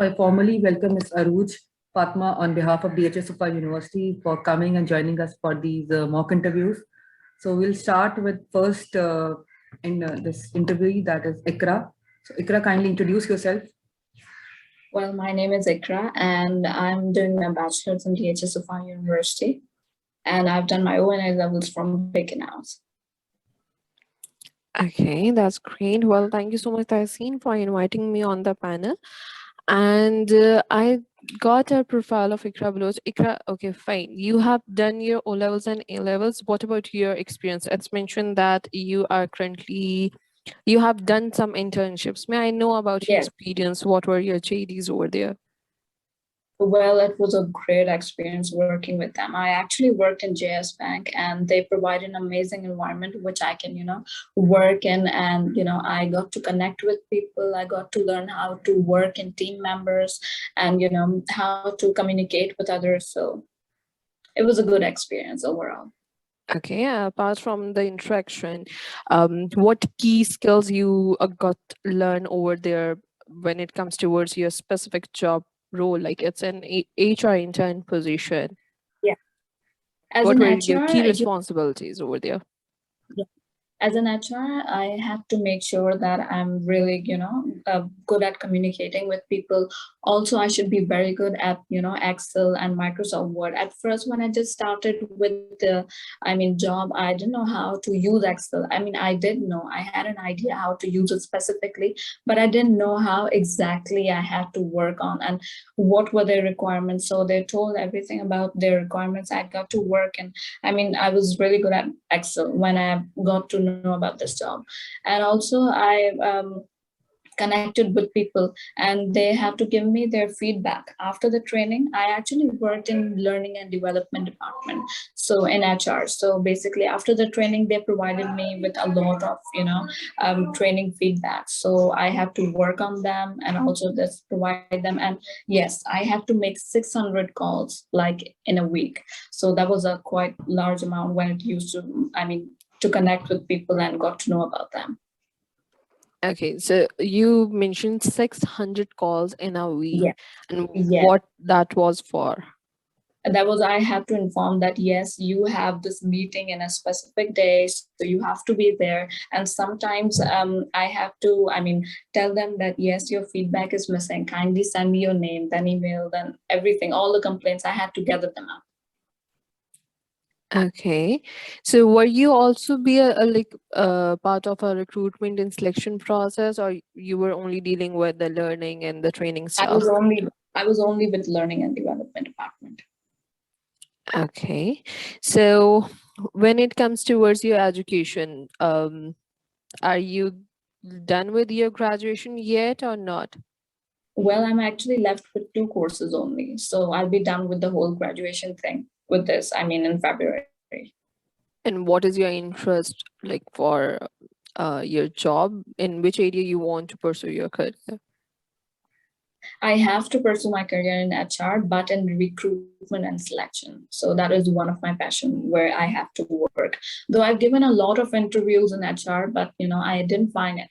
I formally welcome Ms. Aruj Fatma on behalf of DHS Upa University for coming and joining us for these mock interviews. So we'll start with first in this interview, that is Ikra. So Ikra, kindly introduce yourself. Well, my name is Ikra and I'm doing my bachelor's in DHS Upa University. And I've done my ONA levels from Bacon House. Okay, that's great. Well, thank you so much, Taiseen, for inviting me on the panel. And I got a profile of Ikra below. Ikra, okay, fine. You have done your O levels and A levels. What about your experience? It's mentioned that you have done some internships. May I know about your experience? What were your JDs over there? Well, it was a great experience working with them. I actually worked in JS Bank and they provide an amazing environment which I can, work in. And, I got to connect with people. I got to learn how to work in team members and, how to communicate with others. So it was a good experience overall. Okay, apart from the interaction, what key skills you got to learn over there when it comes towards your specific job role? Like it's an HR intern position. Yeah. What were your key responsibilities over there? Yeah. As an HR, I have to make sure that I'm really, good at communicating with people. Also, I should be very good at, Excel and Microsoft Word. At first, when I just started with the, job, I didn't know how to use Excel. I did know, I had an idea how to use it specifically, but I didn't know how exactly I had to work on and what were their requirements. So they told everything about their requirements. I got to work and I was really good at Excel when I got to know about this job. And also I connected with people and they have to give me their feedback. After the training, I actually worked in learning and development department, so in HR. So basically after the training, they provided me with a lot of, training feedback. So I have to work on them and also just provide them. And yes, I have to make 600 calls like in a week. So that was a quite large amount when it used to connect with people and got to know about them. Okay, so you mentioned 600 calls in a week. Yeah. And what that was for? That was, I have to inform that, yes, you have this meeting in a specific day, so you have to be there. And sometimes I have to, tell them that, yes, your feedback is missing. Kindly send me your name, then email, then everything, all the complaints, I had to gather them up. Okay, so were you also be a part of a recruitment and selection process, or you were only dealing with the learning and the training stuff? I was only with learning and development department. Okay, so when it comes towards your education, are you done with your graduation yet or not? Well, I'm actually left with 2 courses only, so I'll be done with the whole graduation thing with this, in February. And what is your interest like for your job? In which area you want to pursue your career? I have to pursue my career in HR, but in recruitment and selection. So that is one of my passion where I have to work. Though I've given a lot of interviews in HR, but I didn't find it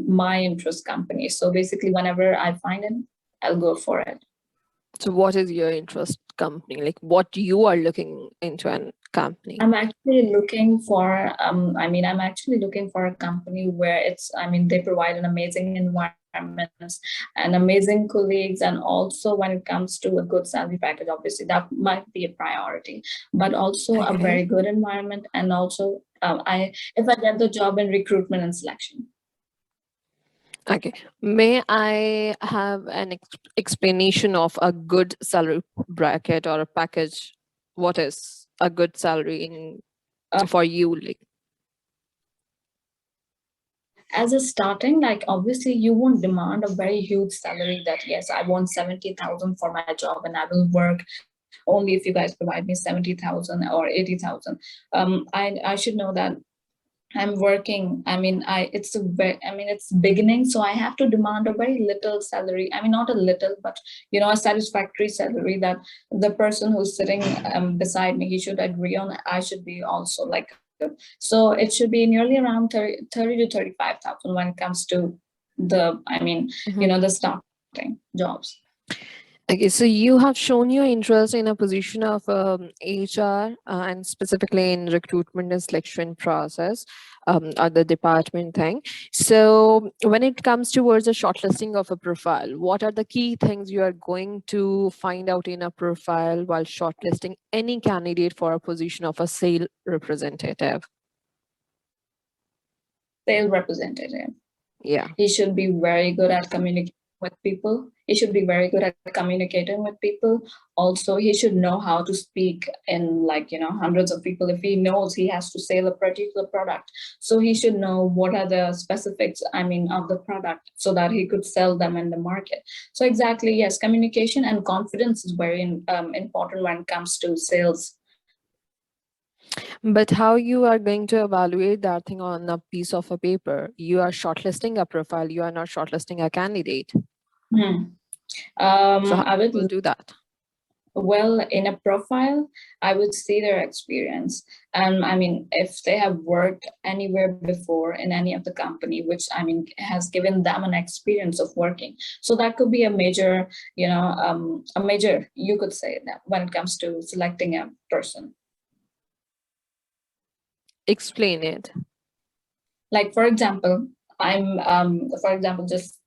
my interest company. So basically, whenever I find it, I'll go for it. So what is your interest company? Like what you are looking into a company? I'm actually looking for I'm actually looking for a company where it's they provide an amazing environment and amazing colleagues, and also when it comes to a good salary package, obviously that might be a priority, but also a very good environment, and also if I get the job in recruitment and selection. Okay, may I have an explanation of a good salary bracket or a package? What is a good salary for you? Like, as a starting, like obviously you won't demand a very huge salary that, yes, I want 70,000 for my job and I will work only if you guys provide me 70,000 or 80,000. I should know that I'm working. It's beginning, so I have to demand a very little salary. Not a little, but a satisfactory salary that the person who's sitting beside me, he should agree on. I should be also like. So it should be nearly around 30 to 35,000 when it comes to the, the stock. jobs. Okay, so you have shown your interest in a position of HR and specifically in recruitment and selection process or the department thing. So when it comes towards the shortlisting of a profile, what are the key things you are going to find out in a profile while shortlisting any candidate for a position of a sales representative? Sales representative. Yeah. He should be very good at communicating with people. He should be very good at communicating with people. Also, he should know how to speak in hundreds of people. If he knows he has to sell a particular product, so he should know what are the specifics, of the product so that he could sell them in the market. So exactly, yes, communication and confidence is very important when it comes to sales. But how you are going to evaluate that thing on a piece of a paper? You are shortlisting a profile, you are not shortlisting a candidate. So how I would will do that? Well, in a profile, I would see their experience. And if they have worked anywhere before in any of the company, which has given them an experience of working. So that could be a major, you could say that when it comes to selecting a person. Explain it. Like, for example, just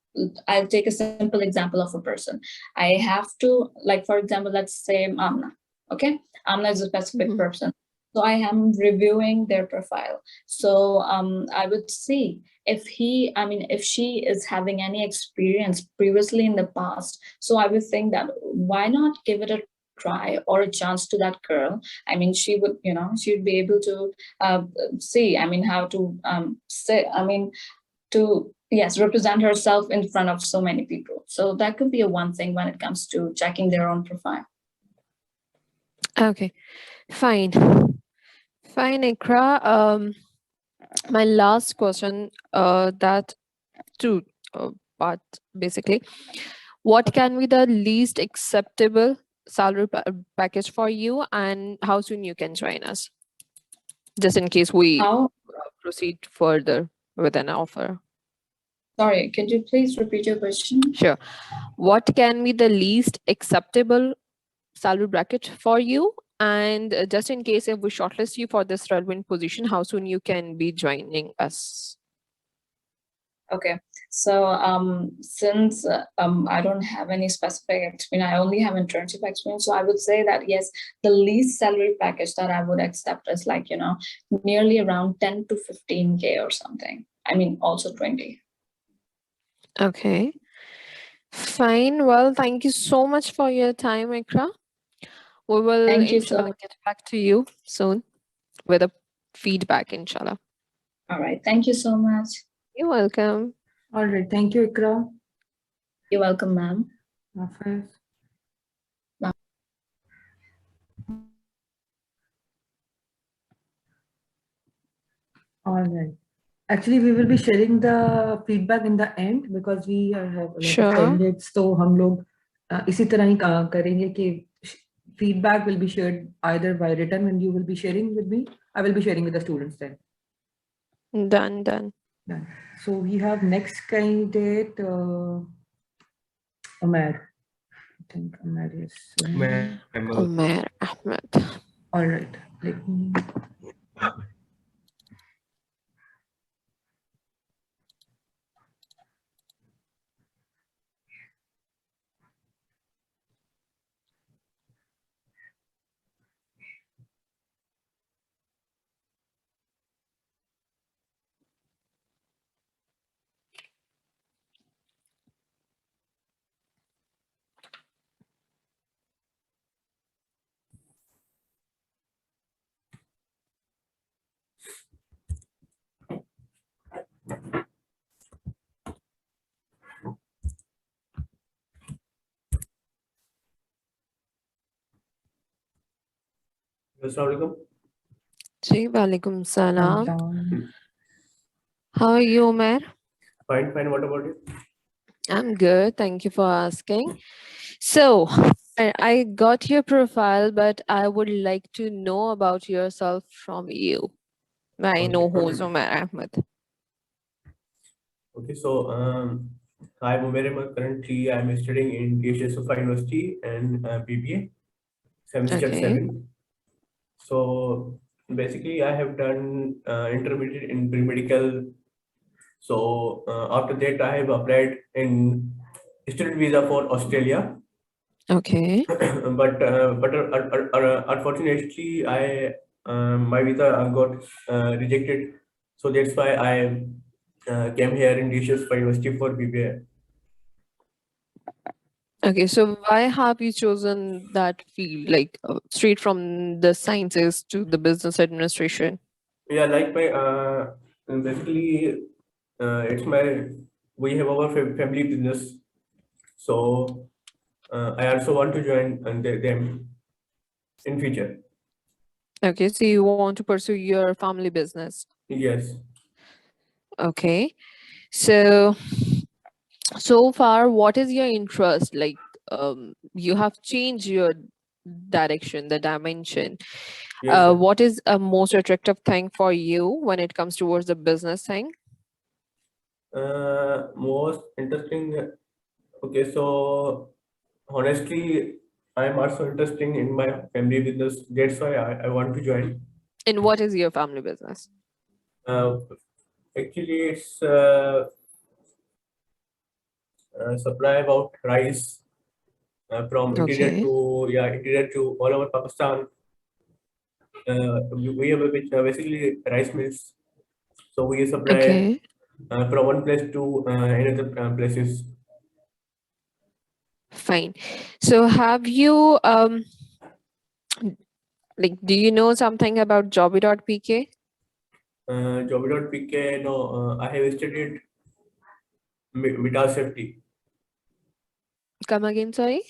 I'll take a simple example of a person. I have to, like, for example, let's say Amna. Okay, Amna is a specific person. So I am reviewing their profile. So I would see if she is having any experience previously in the past. So I would think that why not give it a try or a chance to that girl. She would, she would be able to see, how to say, to represent herself in front of so many people. So that could be a one thing when it comes to checking their own profile. Okay, fine, Ikra. My last question, that two part basically. What can be the least acceptable salary package for you, and how soon you can join us? Just in case we proceed further with an offer. Sorry, could you please repeat your question? Sure. What can be the least acceptable salary bracket for you? And just in case if we shortlist you for this relevant position, how soon you can be joining us? Okay, so since I don't have any specific experience, I only have internship experience. So I would say that yes, the least salary package that I would accept is nearly around 10 to 15K or something. Also 20. Okay, fine. Well, thank you so much for your time, Ikra. We will inshallah get back to you soon with a feedback, inshallah. All right. Thank you so much. You're welcome. All right. Thank you, Ikra. You're welcome, ma'am. All right. Actually, we will be sharing the feedback in the end because we have a lot of candidates. So हम लोग इसी तरह ही करेंगे कि feedback will be shared either by written and you will be sharing with me. I will be sharing with the students then. Done. So we have next candidate, Umair. I think Umair is Umair Ahmed. All right. Let me. Assalamualaikum. Ji, walaikum salam. How are you, Umair? Fine. What about you? I'm good. Thank you for asking. So, I got your profile, but I would like to know about yourself from you. I know who's Umair Ahmed. Okay, so Hi, Umer. Currently, I'm studying in DHSOFA University and BBA, semester Okay. 7. So basically, I have done intermediate in pre-medical. So after that, I have applied in student visa for Australia. Okay. but unfortunately, my visa got rejected. So that's why I came here in DHSOFA University for BBA. Okay. So why have you chosen that field, like straight from the sciences to the business administration? Yeah, like my basically, it's my we have our family business, so I also want to join them in future. Okay. So you want to pursue your family business. Yes. Okay. So so far, what is your interest? Like, you have changed your direction, the dimension. Yes, sir. What is a most attractive thing for you when it comes towards the business thing? Most interesting. Okay, so honestly, I'm also interested in my family business. That's why I want to join. And what is your family business? Uh, Actually, it's supply about rice from interior Okay. to interior to all over Pakistan. We have basically rice mills, so we supply Okay. from one place to another places. Fine. So have you like, do you know something about jobee.pk? Jobee.pk, no, I have studied metal safety. Come again, sorry.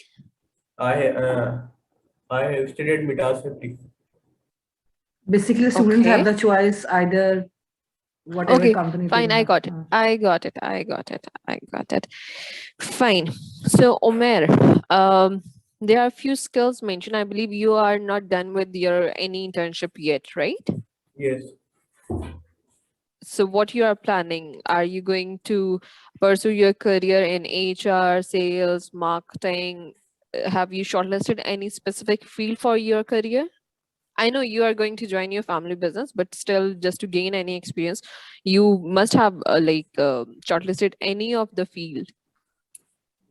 I uh, I have studied metal safety. Basically, students have Okay. the choice either whatever Okay, company they fine. I want. got it. I got it. I got it. I got it. Fine. So, Omer, there are a few skills mentioned. I believe you are not done with your any internship yet, right? Yes. So, what you are planning? Are you going to pursue your career in HR, sales, marketing? Have you shortlisted any specific field for your career? I know you are going to join your family business, but still, just to gain any experience, you must have shortlisted any of the field.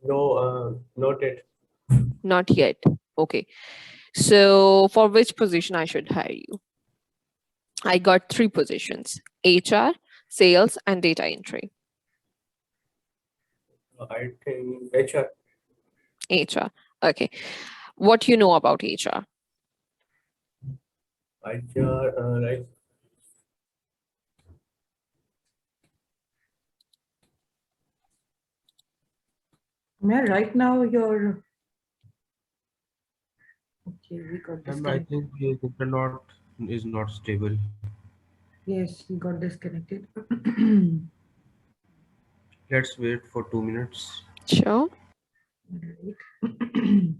No, not yet. Not yet. Okay. So, for which position I should hire you? I got three positions: HR, sales, and data entry. I think HR. HR. Okay. What you know about HR? HR, like Yeah, right now you're okay. We got I disconnected. think his internet is not stable. Yes, we got disconnected. Let's wait for 2 minutes. Sure. Right.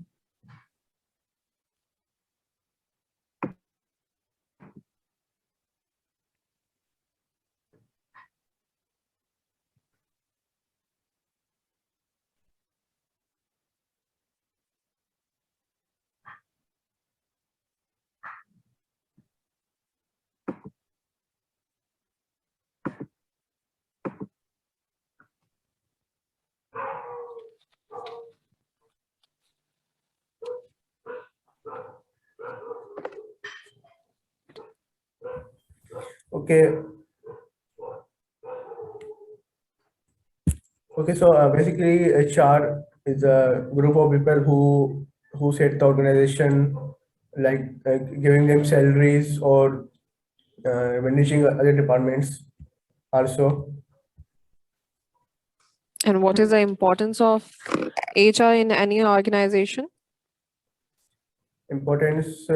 okay. Okay, so basically HR is a group of people who set the organization, like giving them salaries or managing other departments also. And what is the importance of HR in any organization? Importance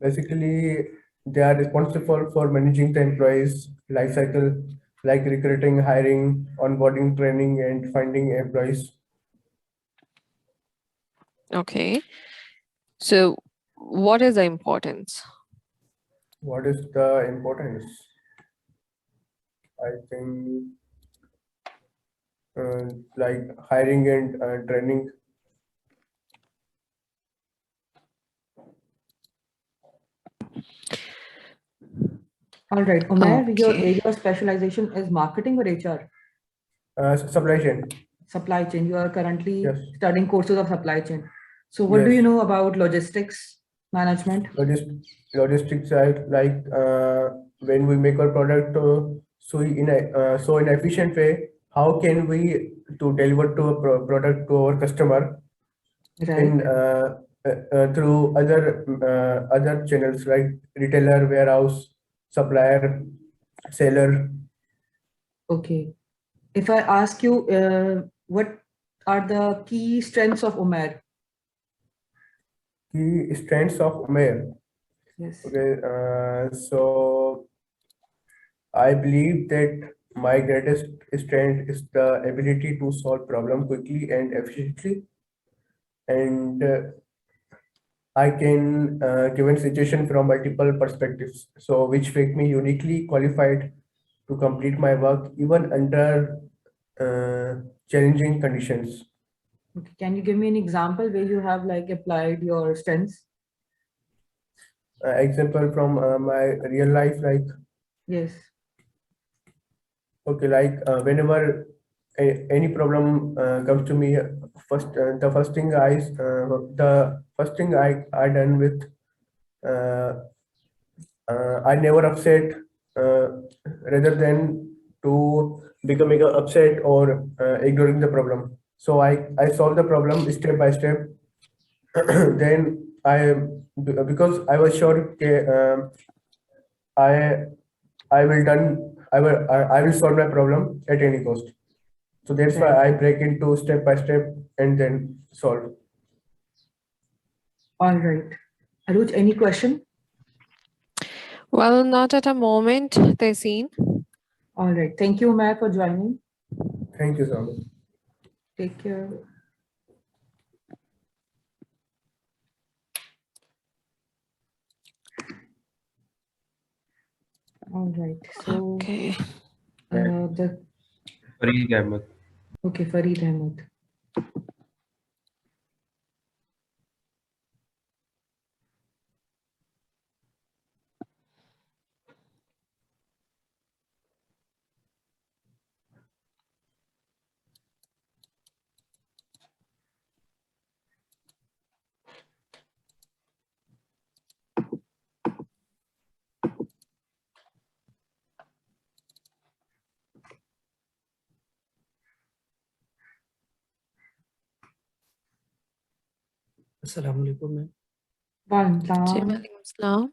basically they are responsible for managing the employees life cycle, like recruiting, hiring, onboarding, training, and finding employees. Okay. So, what is the importance? What is the importance? I think like hiring and training. All right, Umair, your Okay. area of specialization is marketing or HR? Supply chain. Supply chain. You are currently Yes. studying courses of supply chain. So what do you Yes. know about logistics management? Logistics side, like when we make our product so in efficient way, how can we to deliver to a product to our customer in Right. through other channels like retailer, warehouse, supplier, seller. Okay. If I ask you, what are the key strengths of Umair? Key strengths of Umair. Yes. Okay, so I believe that my greatest strength is the ability to solve problem quickly and efficiently, and I can given situation from multiple perspectives, so which make me uniquely qualified to complete my work even under challenging conditions. Okay. Can you give me an example where you have like applied your strengths? Example from my real life, like Yes. okay, like whenever any problem comes to me, the first thing I done with uh, I never upset rather than to becoming upset or ignoring the problem. So I solve the problem step by step. Then because I was sure okay, I I will solve my problem at any cost. So that's why Right. I break into step by step and then solve. All right. Aruj, any question? Well, not at a moment, Tehseen. All right. Thank you, Umair, for joining. Thank you so much. Take care. All right. So Okay. the Fareed Ahmed. okay, Fareed Ahmed. Assalamu alaikum, ma'am. Walaikum. Walaikum Assalam.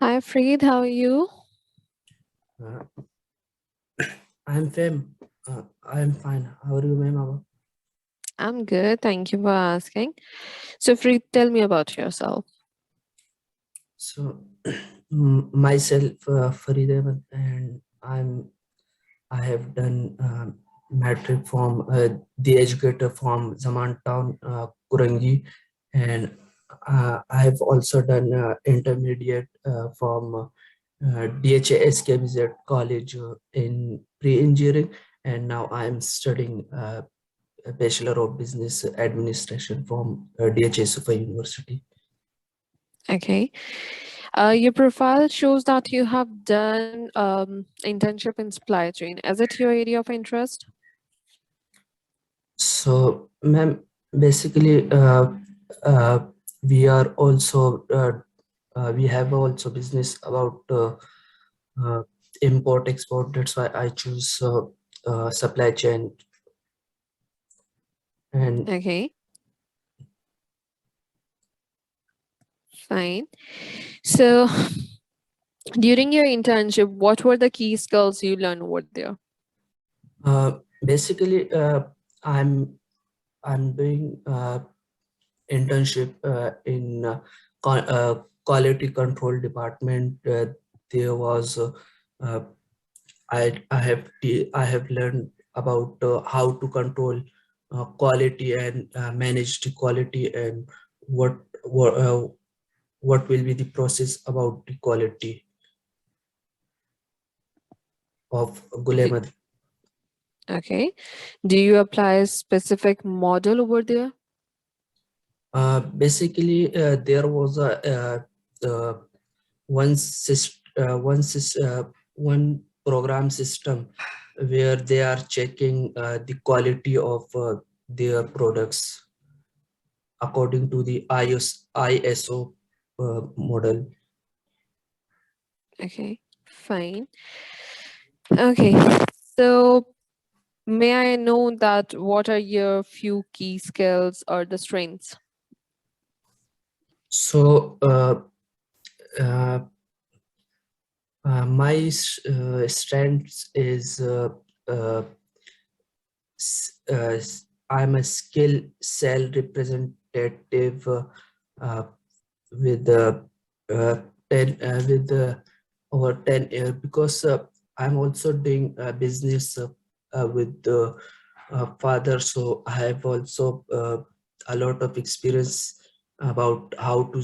Hi, Fareed. How are you? Uh, I'm fine. I'm fine. How are you, ma'am? I'm good. Thank you for asking. So, Fareed, tell me about yourself. So, myself, Farid Ahmed, and I have done matric from the educator from Zaman Town, Kurangi, and I have also done intermediate from DHA College in pre-engineering, and now I am studying a Bachelor of Business Administration from DHA University. Okay. Your profile shows that you have done internship in supply chain. Is it your area of interest? So, ma'am, basically, uh, we are also we have also business about uh, import export. That's why I choose supply chain. And Okay, fine. So, during your internship, what were the key skills you learned over there? basically, I'm doing internship in quality control department. There was uh, I have learned about how to control quality and manage the quality, and what what uh, what will be the process about the quality of Gul Okay, Ahmed. Okay. Do you apply a specific model over there? Basically, there was one program system where they are checking the quality of their products according to the ISO model. Okay, fine. Okay, so may I know that what are your few key skills or the strengths? So my strengths is uh, I'm a skill cell representative uh, with uh, 10 with over 10 years, because I'm also doing business with the father, so I have also a lot of experience about how to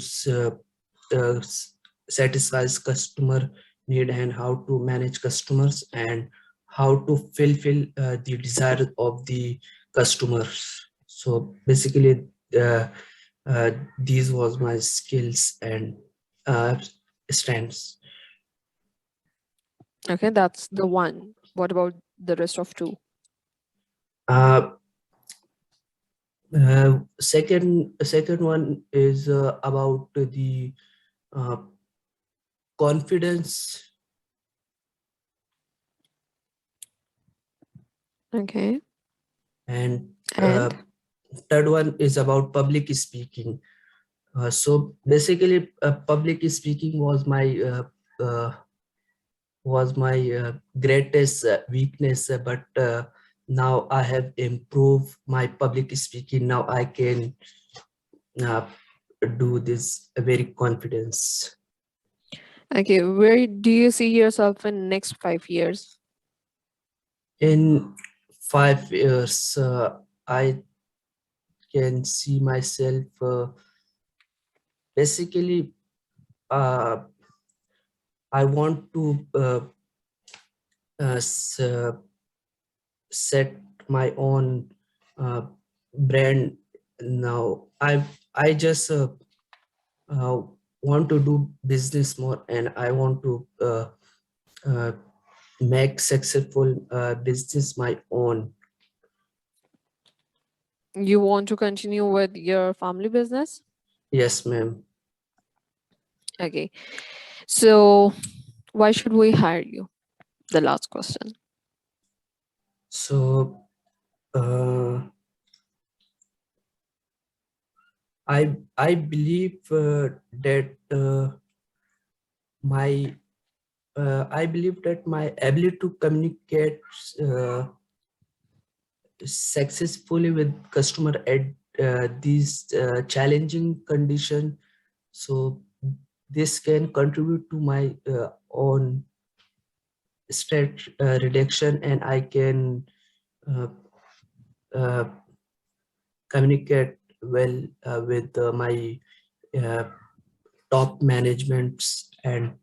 satisfy customer need and how to manage customers and how to fulfill the desire of the customers. So basically these was my skills and uh, strengths. Okay, that's the one. What about the rest of two? Second one is about the uh, confidence, Okay, and and third one is about public speaking. So basically, public speaking was my greatest weakness, but now I have improved my public speaking. Now I can uh, do this very confidence. okay, where do you see yourself in next 5 years? In 5 years, I can see myself basically. Uh, I want to uh, s- uh, set my own uh, brand now. I just uh, want to do business more, and I want to uh, make successful business my own. You want to continue with your family business? Yes, ma'am. Okay, so why should we hire you? The last question. So I believe that my I believe that my ability to communicate uh, successfully with customer at these challenging condition, so this can contribute to my own stress reduction, and I can uh, uh, communicate well with my uh, top managements. And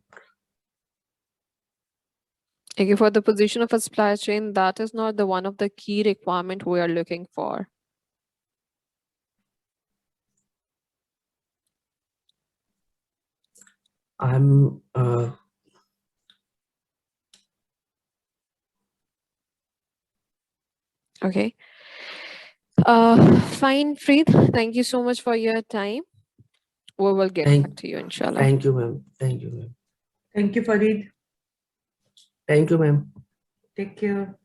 Okay, for the position of a supply chain, that is not the one of the key requirement we are looking for. I'm Okay. Fine, Preet. Thank you so much for your time. We will get back to you, inshallah. thank you, ma'am. Thank you, ma'am. Thank you, Farid. Thank you, ma'am. Take care.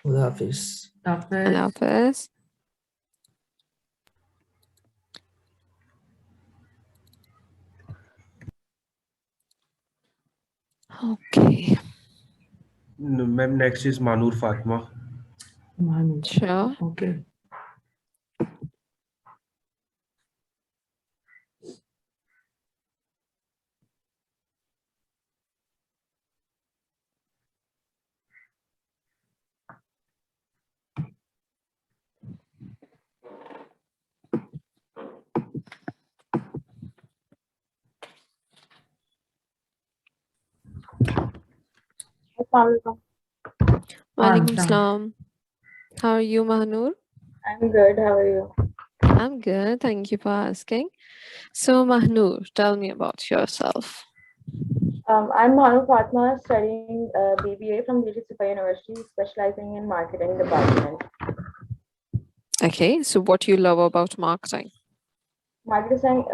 Khuda Hafiz. Allah Hafiz. Hafiz. Okay, No, ma'am, next is Manur Fatma. Manu. sure. Okay. Walaikum Salam. salam. How are you, Mahnur? I'm good. How are you? I'm good. Thank you for asking. So, Mahnur, tell me about yourself. I'm Bhanu Fatma, studying BBA from BHSFI University, specializing in marketing department. Okay, so what do you love about marketing? Marketing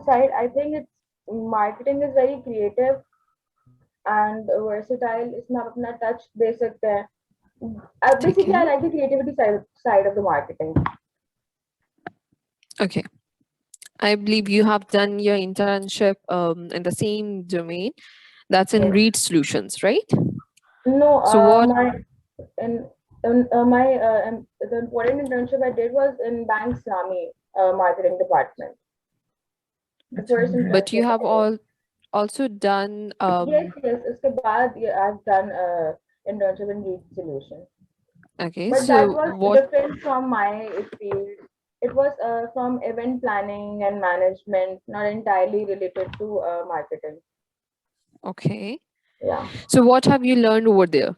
side, I think it's marketing is very creative and versatile. इसमें आप अपना touch दे सकते हैं. Basically, I Okay. like the creativity side of the marketing. Okay. I believe you have done your internship in the same domain. That's in Yes. Reed Solutions, right? No, So what? in the important internship I did was in Bank Islami marketing department. The first But you internship have I did. also done Yes. उसके बाद I've done internship in Reed Solution. okay, But so that was what different from my field. It was from event planning and management, not entirely related to marketing. okay. Yeah. So what have you learned over there?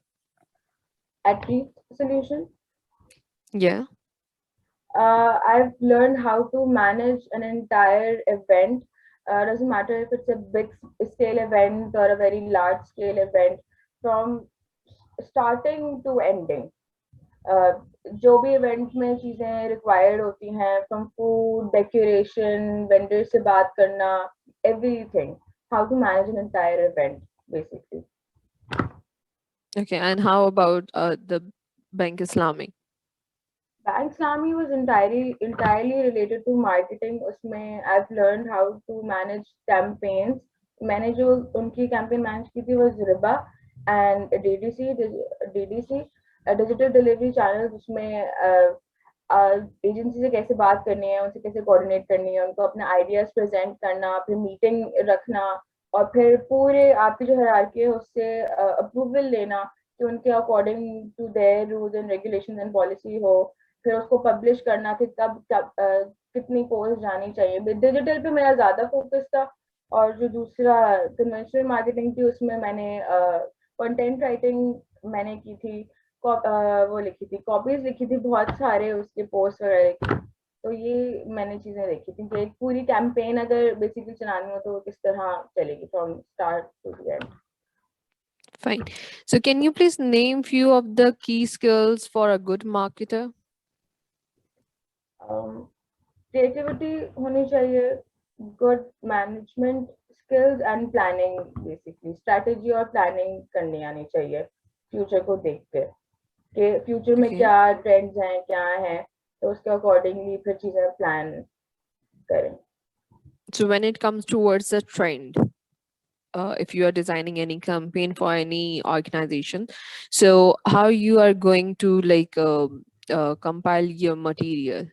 At Reed Solution, Yeah. I've learned how to manage an entire event. Doesn't matter if it's a big scale event or a very large scale event, from starting to ending. जो भी event में चीजें required होती हैं, from food, decoration, vendor से बात करना, everything, how to manage an entire event basically. Okay, and how about the Bank Islamic? Bank Islami was entirely related to marketing. उसमें I've learned how to manage campaigns. मैंने जो उनकी campaign manage की थी was Riba and DDC digital delivery channels. उसमें agency से कैसे बात करनी है, उनसे कैसे कोऑर्डिनेट करनी है, उनको अपने आइडियाज प्रेजेंट करना, फिर मीटिंग रखना, और फिर पूरे आपकी जो हायरार्की है उससे अप्रूवल लेना कि उनके according to their rules and regulations and policy हो, फिर उसको पब्लिश करना कि कब कितनी पोस्ट जानी चाहिए. डिजिटल पे मेरा ज्यादा फोकस था, और जो दूसरा कन्वेंशनल मार्केटिंग थी उसमें मैंने कंटेंट राइटिंग मैंने की थी, वो लिखी थी, कॉपीज लिखी थी बहुत सारे उसके पोस्ट वगैरह की. तो ये मैंने चीजें देखी थी कि एक पूरी कैंपेन अगर बेसिकली चलानी हो तो वो किस तरह चलेगी from start to the end. Fine. So can you please name few of the key skills for a good marketer? Creativity होनी चाहिए, good management skills and planning, basically strategy और प्लानिंग करनी आनी चाहिए फ्यूचर को देख के कि फ्यूचर में Okay. क्या ट्रेंड्स हैं, क्या है, तो उसके अकॉर्डिंगली फिर चीजें प्लान करें. So when it comes towards the trend, if you are designing any campaign for any organization, so how you are going to like compile your material?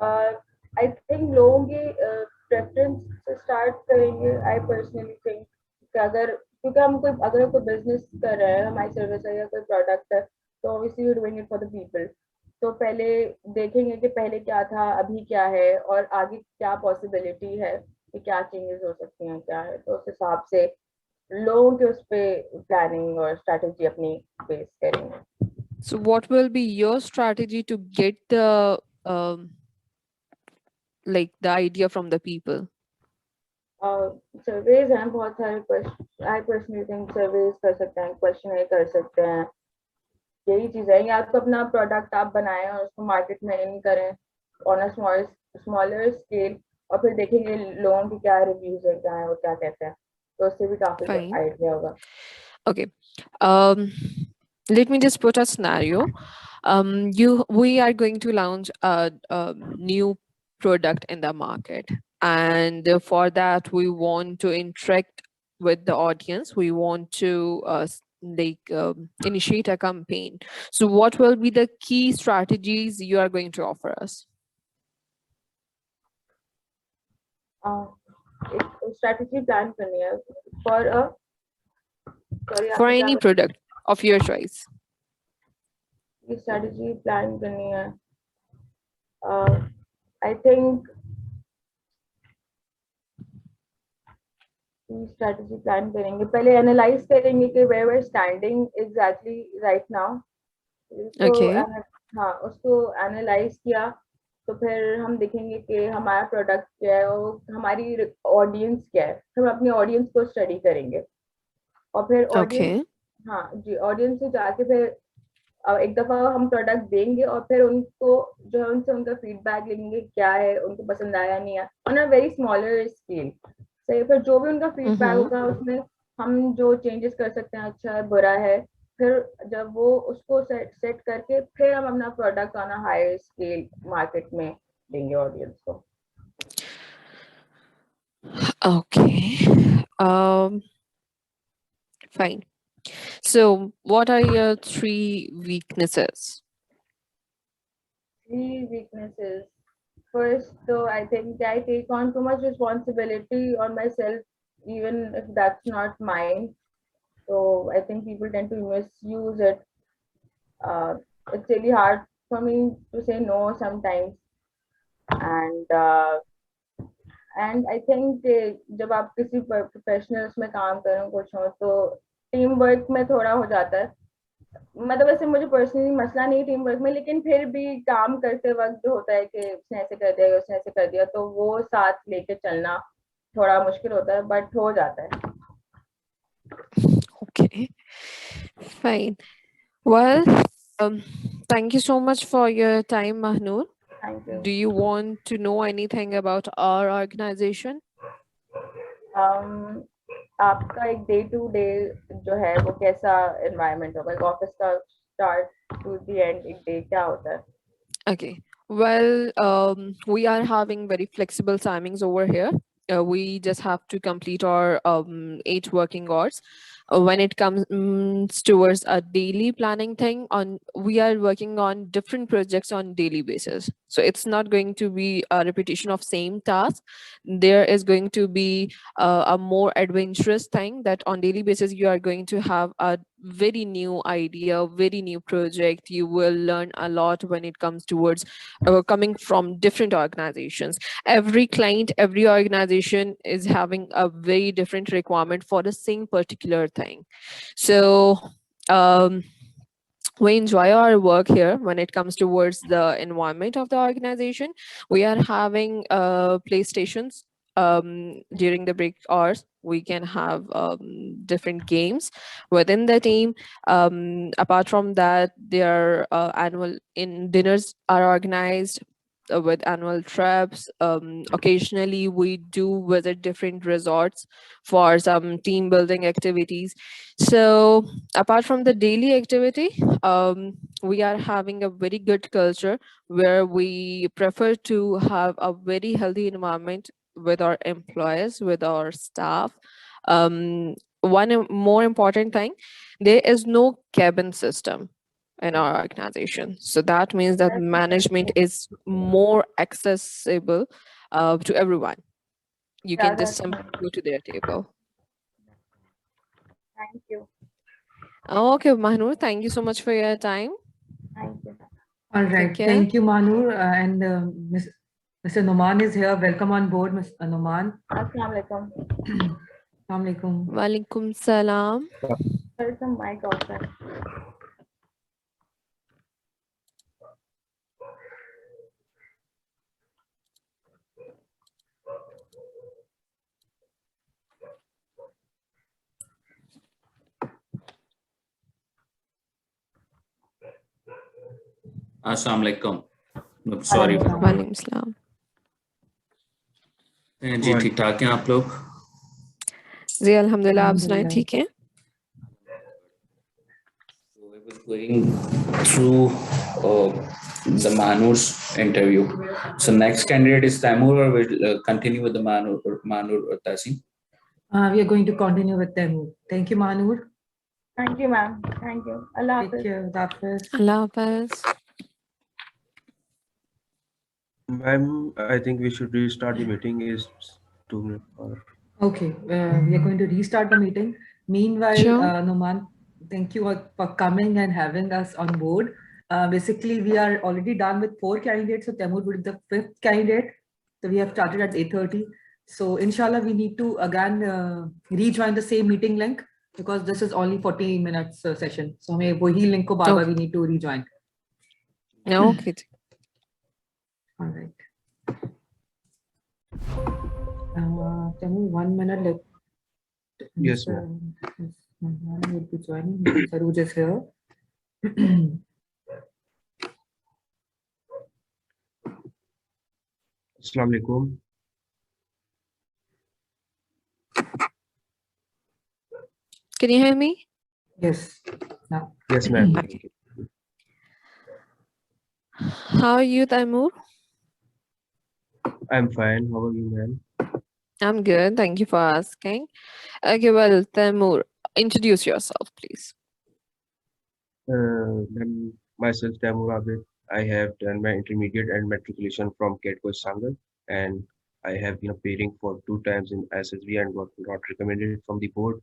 I think लोगों की प्रेफरेंस से start करेंगे. I personally think कि क्योंकि हम अगर कोई business कर रहे हैं, हमारी सर्विस है या कोई प्रोडक्ट है, तो obviously we doing it for the people. तो पहले देखेंगे कि पहले क्या था, अभी क्या है, और आगे क्या पॉसिबिलिटी है कि क्या चेंजेस हो सकती हैं, क्या है, तो उस हिसाब से लोगों के उस पर प्लानिंग और स्ट्रैटेजी अपनी बेस करेंगे. So what will be your strategy to get the like the idea from the people? Surveys हैं बहुत सारे. आई पर्सनली थिंक सर्वेज कर सकते हैं, क्वेश्चन कर सकते हैं, यही चीज है. या तो अपना प्रोडक्ट आप बनाएं और उसको मार्केट में इन करें ऑन अ स्मॉलर स्केल, और फिर देखेंगे लोगों की क्या रिव्यूज है, क्या है, वो क्या कहते हैं, तो उससे भी काफी Fine. आइडिया होगा. Okay. Let me just put a scenario. We are going to launch a new product in the market, and for that we want to interact with the audience. We want to initiate a campaign. So what will be the key strategies you are going to offer us? एक strategy plan करनी है for a For any product of your choice. Strategy plan करनी है. I think strategy plan करेंगे, पहले analyse करेंगे कि where we are standing exactly right now. Okay. हाँ, उसको एनालाइज किया तो फिर हम देखेंगे कि हमारा प्रोडक्ट क्या है और हमारी ऑडियंस क्या है, हम अपनी ऑडियंस को स्टडी करेंगे और फिर ऑडियंस, Okay. हाँ जी, ऑडियंस से जाके फिर एक दफा हम प्रोडक्ट देंगे और फिर उनको जो है उनसे उनका फीडबैक लेंगे, क्या है उनको पसंद आया नहीं आया, on a very smaller scale. सही, फिर जो भी उनका फीडबैक होगा उसमें हम जो चेंजेस कर सकते हैं, अच्छा है बुरा है, फिर जब वो उसको सेट करके फिर हम अपना product on a higher scale market में देंगे ऑडियंस को। Okay. Fine. So, what are your 3 weaknesses? 3 weaknesses. First, though, I think I take on too much responsibility on myself, even if that's not mine. So I think people tend to misuse it. It's really hard for me to say no sometimes, and I think जब आप किसी professional में काम कर रहे हो कुछ हो तो टीम वर्क में थोड़ा हो जाता है। मतलब वैसे मुझे पर्सनली मसला नहीं टीम वर्क में, लेकिन फिर भी काम करते वक्त होता है कि उसने ऐसे कर दिया उसने ऐसे कर दिया, तो वो साथ लेके चलना थोड़ा मुश्किल होता है, बट हो जाता है। Okay. Fine. Well, thank you so much for your time, Mahnoor. Thank you. Do you want to know anything about our organization? आपका एक डे टू डे जो है वो कैसा एनवायरनमेंट होगा, ऑफिस का स्टार्ट टू द एंड एक day क्या होता है? Okay. Well, we are having very flexible timings over here. We just have to complete our 8 working hours. When it comes towards a daily planning thing, we are working on different projects on daily basis. So it's not going to be a repetition of same task. There is going to be a more adventurous thing that on daily basis you are going to have a very new idea, very new project. You will learn a lot when it comes towards coming from different organizations. Every client, every organization is having a very different requirement for the same particular thing. So we enjoy our work here when it comes towards the environment of the organization. We are having playstations during the break hours. We can have different games within the team. Apart from that, their annual dinners are organized with annual trips. Occasionally, we do visit different resorts for some team building activities. So, apart from the daily activity, we are having a very good culture where we prefer to have a very healthy environment with our employees, with our staff. One more important thing, there is no cabin system in our organization. So that means that management is more accessible to everyone. You can just simply go to their table. Thank you. Okay, Mahnoor, thank you so much for your time. Thank you. All right. care. Thank you, Manur. And Mr. Noman is here. Welcome on board, Mr. Noman. Assalamu alaikum. Assalamu alaikum. Walaikum salam. There is some mic outside. Assalamu alaikum. Sorry. वालेकुम सलाम. जी ठीक ठाक हैं आप लोग? जी अल्हम्दुलिल्लाह, आप सुनाएं ठीक हैं? So I was going through the Manur's interview. So next candidate is Taimur, or we'll continue with the Manur or Tasin? We are going to continue with them. Thank you, Manur. Thank you, ma'am. Thank you. Allah Take Hafiz. care. Allah Hafiz. Allah Hafiz. Ma'am, I think we should restart the meeting. Is 2 minutes or Okay, we are going to restart the meeting. Meanwhile, Sure. Noman, thank you for coming and having us on board. Basically, we are already done with 4 candidates, so Taimur will be the 5th candidate. So we have started at 8:30. So inshallah, we need to again rejoin the same meeting link because this is only 40 minutes session. So हमें वही link को बार-बार we need to rejoin. Okay. All right. Can we 1 minute let Yes, Mr. ma'am. Mr. will be joining. Saruj is here. Assalamu alaikum. Can you hear me? Yes. Now. Yes, ma'am. Okay. How are you, Taimur? I'm fine. How are you, ma'am? I'm good. Thank you for asking. Okay, well, Taimur, introduce yourself, please. Ma'am, myself, Taimur Abid. I have done my intermediate and matriculation from Ketco Sangal, and I have been appearing for 2 times in SSB and got recommended from the board.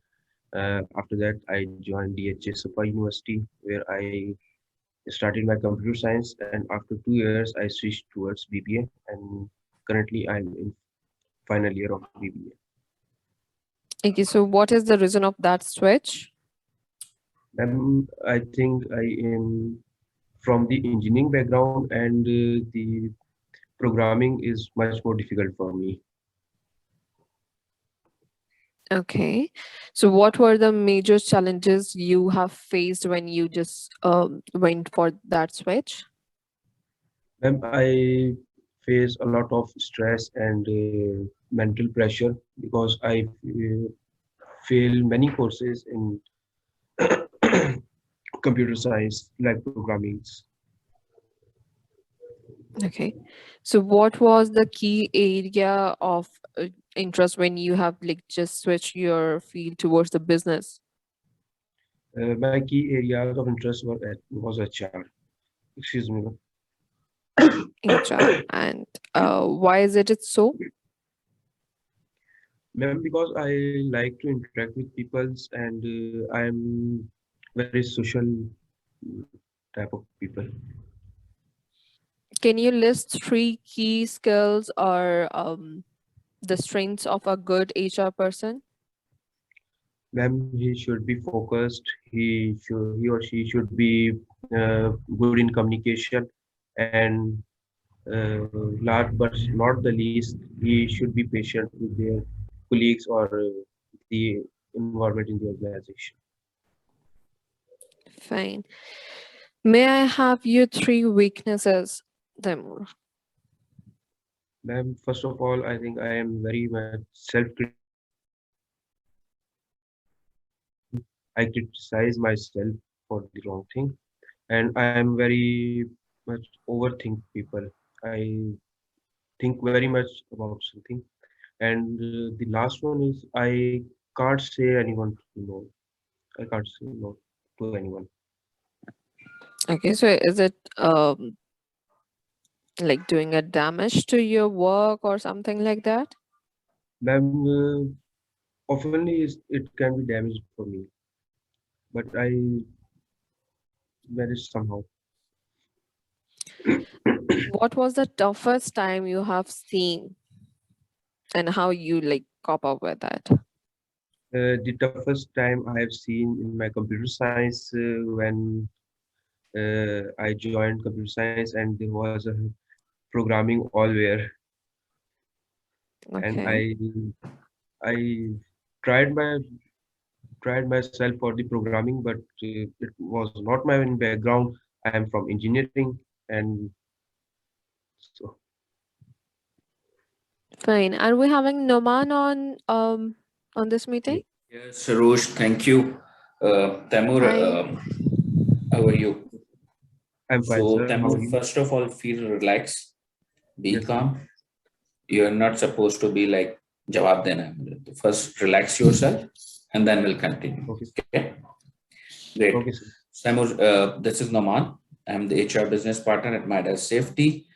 After that, I joined DHA Super University, where I started my computer science, and after 2 years, I switched towards BBA, and currently I'm in final year of BBA. Okay, so what is the reason of that switch? I think I am from the engineering background, and the programming is much more difficult for me. Okay, so what were the major challenges you have faced when you just went for that switch? I face a lot of stress and mental pressure because I fail many courses in computer science, like programming. Okay, so what was the key area of interest when you have like just switched your field towards the business? My key areas of interest was HR. Excuse me. HR, and why is it so? Ma'am, because I like to interact with people, and I'm very social type of people. Can you list 3 key skills or the strengths of a good HR person? Ma'am, he should be focused. He or she should be good in communication, and last but not the least, he should be patient with their colleagues or the environment in the organization. Fine. May I have your 3 weaknesses, Taimur? Ma'am, first of all, I think I am very much self-critical. I criticize myself for the wrong thing, and I am very much overthink people. I think very much about something, and the last one is I can't say anyone no. I can't say no to anyone. Okay, so is it like doing a damage to your work or something like that? Ma'am, often it can be damaged for me, but I manage somehow. What was the toughest time you have seen and how you like cope up with that? The toughest time I have seen in my computer science when I joined computer science, and there was a programming allware, and Okay. I tried myself for the programming, but it was not my own background. I am from engineering, and so Fine. Are we having Noman on this meeting? Yes, Roosh, thank you. Taimur, Hi. how are you? I'm fine, So, sir. How are Taimur, you? first of all, feel relaxed, be Yes, sir. calm. You're not supposed to be like jawab dena hai mujhe. First, relax yourself, and then we'll continue. Okay. Okay. Great. Okay, sir. Taimur, this is Naman. I'm the HR business partner at Midas Safety,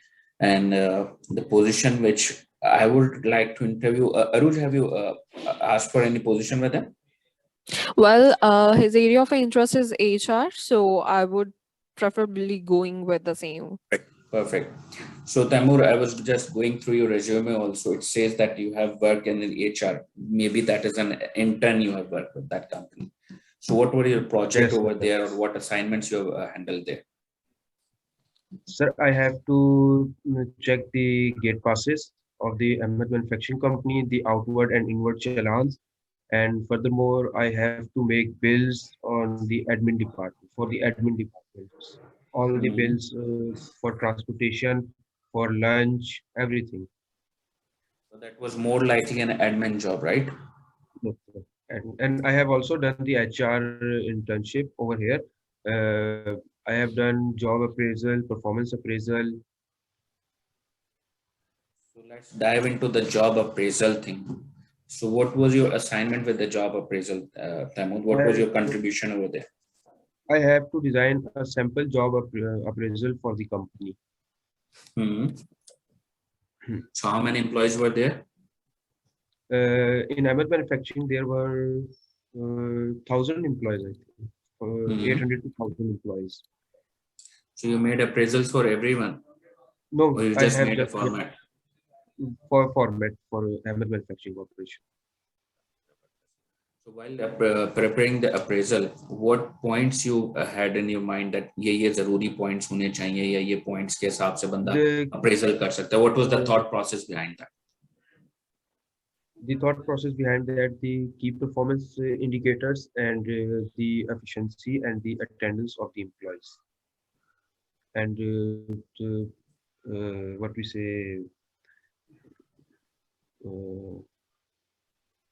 and the position which I would like to interview. Aruj, have you asked for any position with him? Well, his area of interest is HR, so I would preferably going with the same. Perfect. So Taimur, I was just going through your resume also. It says that you have worked in HR. Maybe that is an intern you have worked with that company. So what were your project Yes, over sir. there, or what assignments you have handled there? Sir, I have to check the gate passes of the Ahmed manufacturing company, the outward and inward challans, and furthermore, I have to make bills on the admin department for the admin departments. All the Mhm. bills for transportation, for lunch, everything. So that was more likely an admin job, right? Yes, sir. And I have also done the HR internship over here. I have done job appraisal, performance appraisal. So let's dive into the job appraisal thing. So what was your assignment with the job appraisal, Taimur? What was your I, contribution over there? I have to design a sample job appraisal for the company. Mhm. So how many employees were there? In Ahmed manufacturing, there were 1,000 employees, I think, Mhm. 800 to 1,000 employees. So you made appraisals for everyone, No, or you I just have made a just format? for format for Ahmed manufacturing corporation. So while preparing the appraisal, what points you had in your mind that ये जरूरी points होने चाहिए या ये points के हिसाब से बंदा The appraisal कर सकता है? What was the thought process behind that? the thought process behind that, the key performance indicators and the efficiency and the attendance of the employees, and what we say, uh,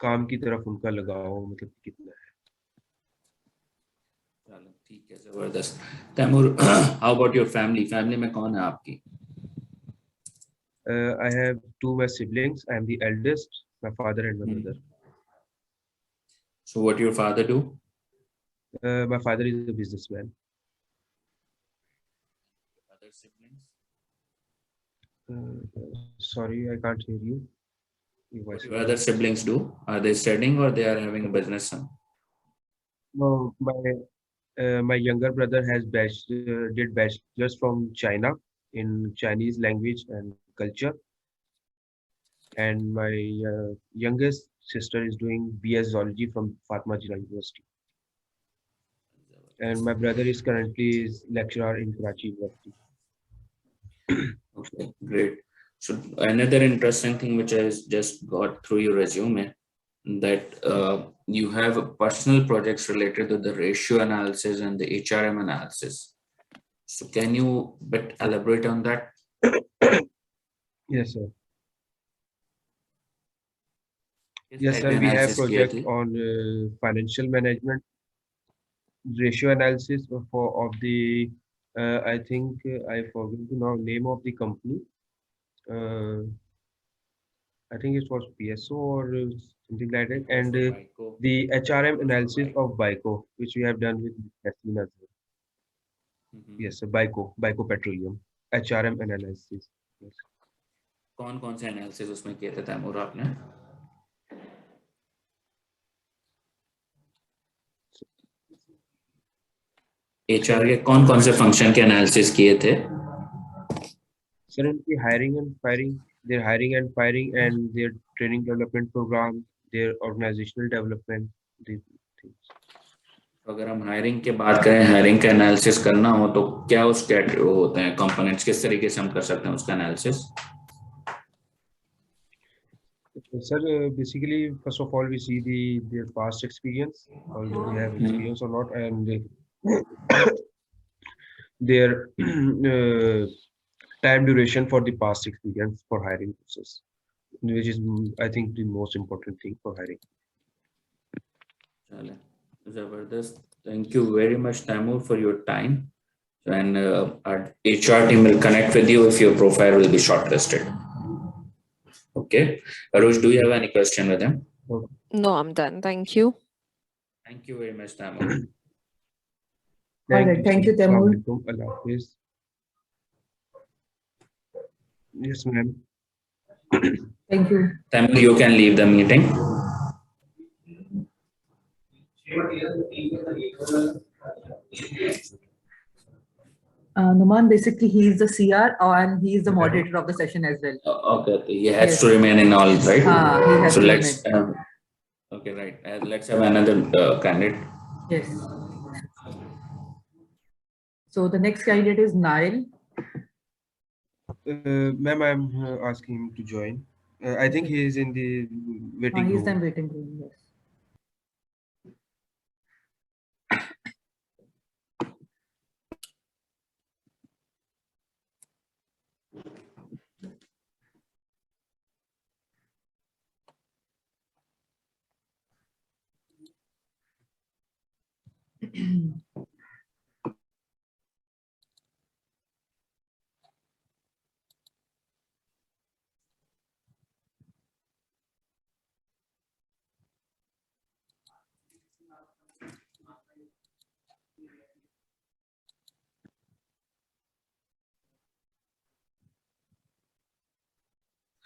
काम की तरफ उनका लगाव मतलब कितना है. चलो ठीक है, जबरदस्त. Taimur, how about your family? Family में कौन है आपकी? I have two my siblings. I am the eldest, my father and my mother. So what your father do? My father is a businessman. Other siblings? Sorry, I can't hear you. Your What voice your is other not- siblings do? Are they studying or they are having a business? No, my younger brother has did bachelor's from China in Chinese language and culture, and my youngest sister is doing BS Zoology from Fatma Jinnah University, and my brother is currently is lecturer in Karachi University. Okay, great. So another interesting thing which I just got through your resume, that you have personal projects related to the ratio analysis and the HRM analysis. So can you elaborate on that? Yes, sir. किस Yes, type sir. के We have analysis किए project थे? on financial management, ratio analysis of the. I think I forgot the name of the company. I think it was PSO or something like that, and Vico. the HRM It was for analysis Vico. of BICO, which we have done with Kathleen as well. Yes, so BICO Petroleum, HRM analysis. Yes. कौन से analysis उसमें किए थे तैमूर आपने? HR के कौन से function के एनालिसिस किए थे? Sir, उनकी hiring and firing, their hiring and firing, and their training development program, their organizational development, these things. तो अगर हम हायरिंग की बात करें, हायरिंग का एनालिसिस करना हो तो क्या उसके होते हैं कंपोनेंट्स, किस तरीके से हम कर सकते हैं उसका analysis? Sir, basically, first of all, we see their past experience, although they have experience or not, and their time duration for the past experience for hiring process, which is, I think, the most important thing for hiring. चले, जबरदस्त. Thank you very much, Taimur, for your time. And our HR team will connect with you if your profile will be shortlisted. Okay. Arush, do you have any question with him? No, I'm done. Thank you. Thank you very much, Taimur. Alright, thank you, sir. Taimur. Assalamualaikum. Allah Hafiz. Yes, ma'am. Thank you. Taimur, you can leave the meeting. Numan, basically, he is the CR and he is the moderator of the session as well. Okay, he has Yes. to remain in all, right? He has So to let's remain. okay, right. Let's have another candidate. Yes. So the next candidate is Nile. Ma'am, I'm asking him to join. I think he is in the waiting He is in room. waiting room. Yes.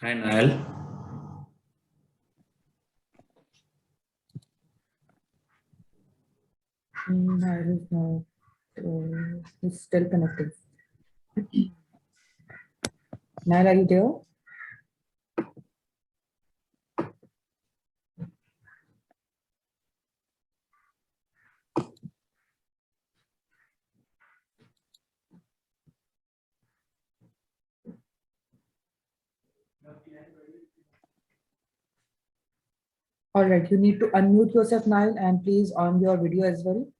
Hi, Nile. Nile is not. He's still connected. Nile, are you there? All right, you need to unmute yourself, Nile, and please on your video as well.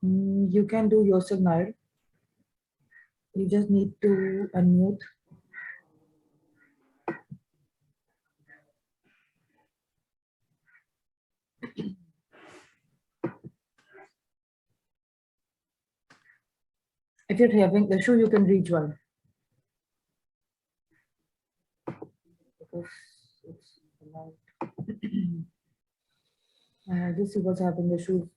You can do yourself, Nile. You just need to unmute. If you're having issue, you can rejoin. Because it's allowed. This was having issues.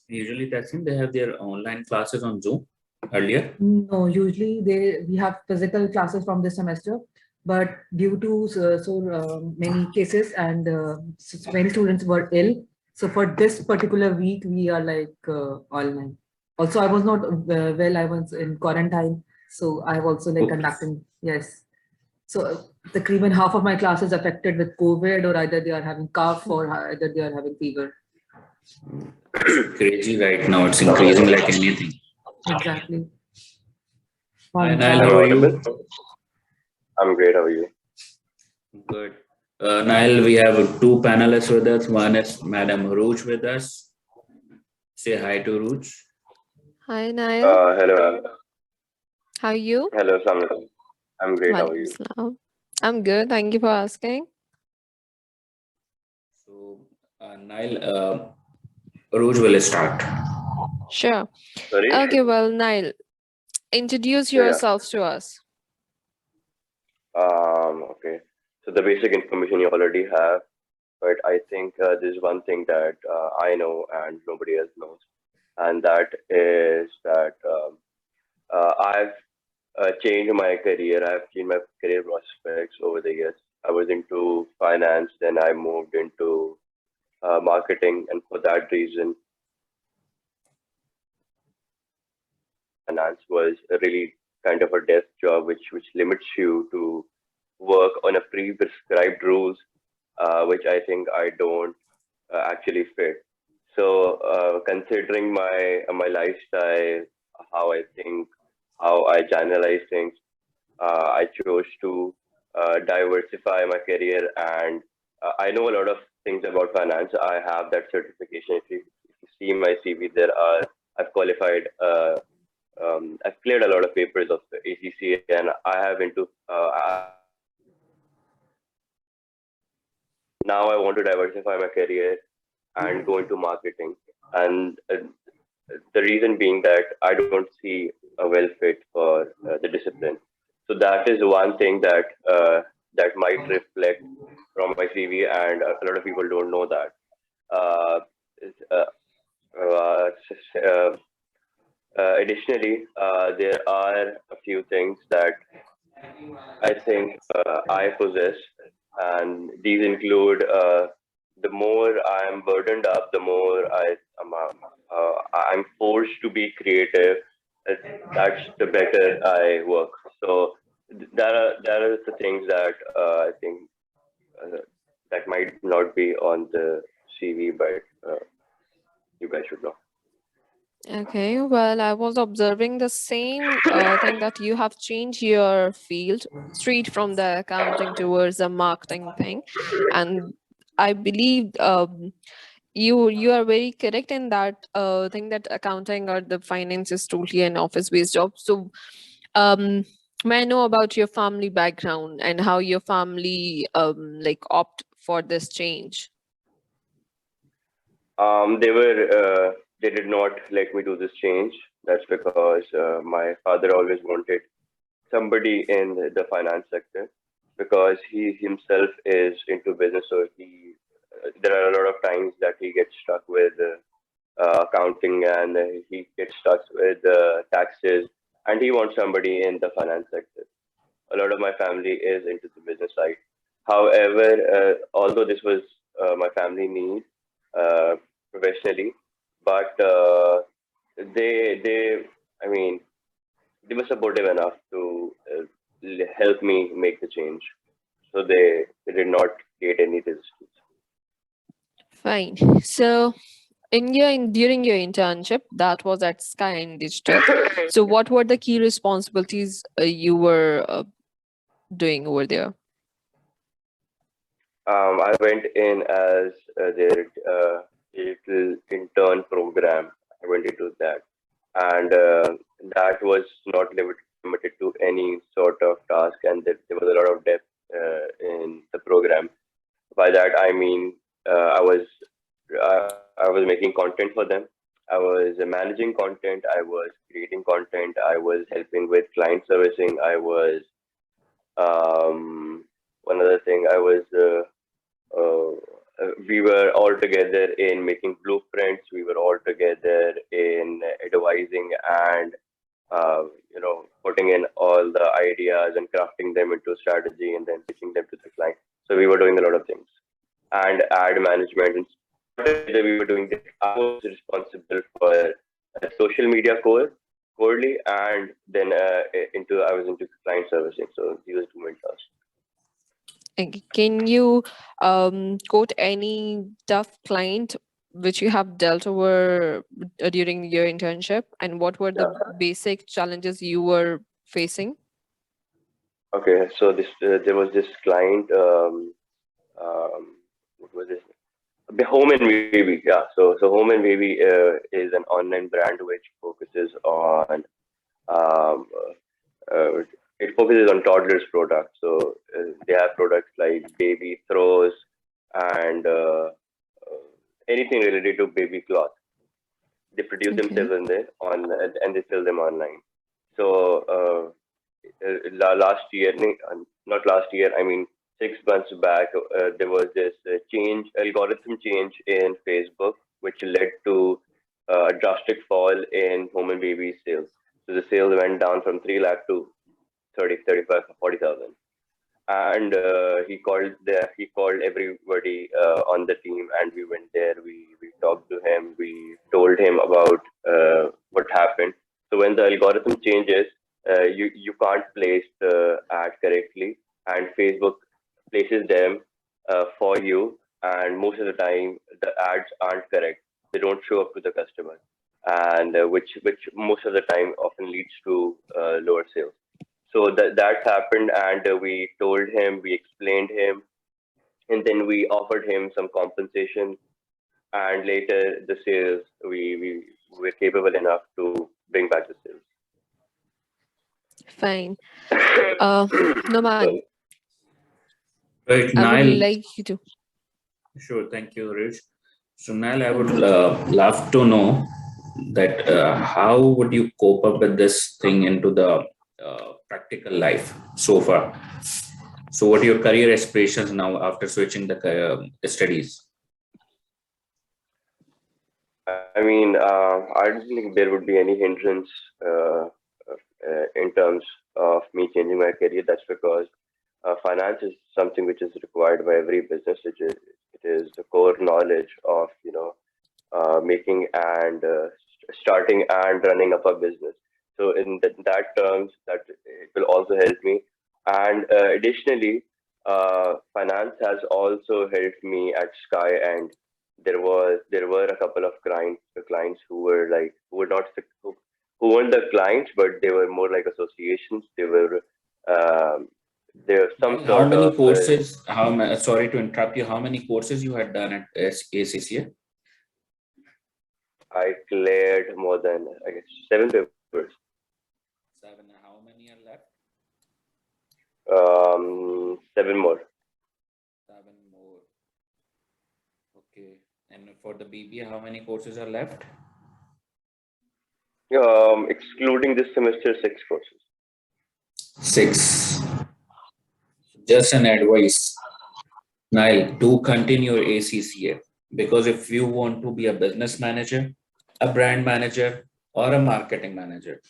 Usually, Tassim, they have their online classes on Zoom earlier. No, usually we have physical classes from this semester, but due to many cases and many students were ill, so for this particular week we are like online. Also, I was not well. I was in quarantine, so I have also like conducting. Yes. So the half of my class is affected with COVID, or either they are having cough, or either they are having fever. Crazy right now. It's increasing like anything. Exactly. Hi, Nile, how are you? I'm great. How are you? Good. Nile, we have two panelists with us. One is Madam Rooch with us. Say hi to Rooch. Hi, Nile. Hello. How are you? Hello, Samantha. I'm great. How are you? Walaikum. I'm good. Thank you for asking. So, Nile, Rooch will start. Sure. Sorry? Okay, well, Nile, introduce Yeah. yourself to us. Okay. So the basic information you already have, but I think there's one thing that I know and nobody else knows, and that is that I've changed my career. I've changed my career prospects over the years. I was into finance, then I moved into marketing, and for that reason, finance was a really kind of a desk job, which limits you to work on a pre-prescribed rules, which I think I don't actually fit. So, considering my lifestyle, how I think, how I channelize things, I chose to diversify my career, and I know a lot of things about finance. I have that certification. If you see my CV, I've qualified. I've cleared a lot of papers of the ACCA, and I have into. Now I want to diversify my career and go into marketing, and the reason being that I don't see a well fit for the discipline. So that is one thing that that might reflect from my CV, and a lot of people don't know that. Uh, uh, uh, Additionally, there are a few things that I think I possess, and these include the more I am burdened up, the more I'm forced to be creative. uh, That's the better I work. So that are the things that I think that might not be on the CV, but you guys should know. Okay, well, I was observing the same thing that you have changed your field straight from the accounting towards the marketing thing, and I believe you are very correct in that thing that accounting or the finance is totally an office-based job. So, may I know about your family background and how your family like opt for this change? They did not let me do this change. That's because my father always wanted somebody in the finance sector, because he himself is into business. So there are a lot of times that he gets stuck with accounting, and he gets stuck with taxes, and he wants somebody in the finance sector. A lot of my family is into the business side. However, although this was my family need uh, professionally, but they I mean they were supportive enough to help me make the change. So they did not create any resistance. Fine. So, during your internship, that was at Sky and Digital. So, what were the key responsibilities you were doing over there? I went in as their little intern program. I went into that, and that was not limited to any sort of task, and there was a lot of depth in the program. By that I mean I was making content for them. I was managing content. I was creating content. I was helping with client servicing. I was one other thing. Uh, we were all together in making blueprints. We were all together in advising and putting in all the ideas and crafting them into strategy and then pitching them to the client. So we were doing a lot of things, and ad management. And together we were doing this. I was responsible for social media corely, and then I was into client servicing. So these are two main tasks. Can you quote any tough client which you have dealt over during your internship, and what were the basic challenges you were facing? Okay, so there was this client. What was this? Home and Baby, yeah. So Home and Baby is an online brand which focuses on um, it focuses on toddlers products. So they have products like baby throws and anything related to baby cloth. They produce Okay. themselves in there and they sell them online. So last year, not last year, I mean 6 months back, there was this algorithm change in Facebook, which led to a drastic fall in Home and Baby sales. So the sales went down from 3 lakh to 30, 35, 40,000. And he called everybody on the team, and we went there. We talked to him. We told him about what happened. So when the algorithm changes, you can't place the ad correctly, and Facebook places them for you. And most of the time, the ads aren't correct. They don't show up to the customer, and which most of the time often leads to lower sales. So that happened, and we told him, we explained him, and then we offered him some compensation. And later, the sales, we were capable enough to bring back the sales. Fine. Noman, Right, I would Nile. like you to. Sure, thank you, Rich. So, Nile, I would love to know that how would you cope up with this thing into the practical life so far. So what are your career aspirations now after switching the studies? I mean, I don't think there would be any hindrance in terms of me changing my career. That's because finance is something which is required by every business. It is the core knowledge of making and starting and running up a business. So in that terms, that it will also help me. And additionally, finance has also helped me at Sky, and there were a couple of clients who were not who weren't the clients, but they were more like associations. They were some How sort many of courses? Sorry to interrupt you. How many courses you had done at ACCA? I cleared more than, I guess, 7 papers. 7. How many are left? 7 more. 7 more. Okay. And for the BBA, how many courses are left? Excluding this semester, 6 courses. 6. Just an advice. Nile, do continue your ACCA, because if you want to be a business manager, a brand manager, or a marketing manager,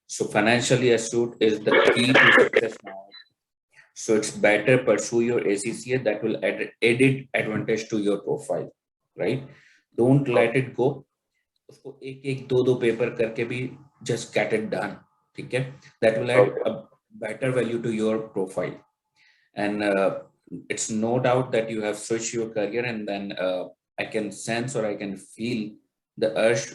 so financially astute is the key to success now. So it's better pursue your ACCA. That will add added advantage to your profile, right? Don't let it go. उसको एक दो paper करके भी just get it done, ठीक है? That will add a better value to your profile. And it's no doubt that you have switched your career, and then I can sense or I can feel the urge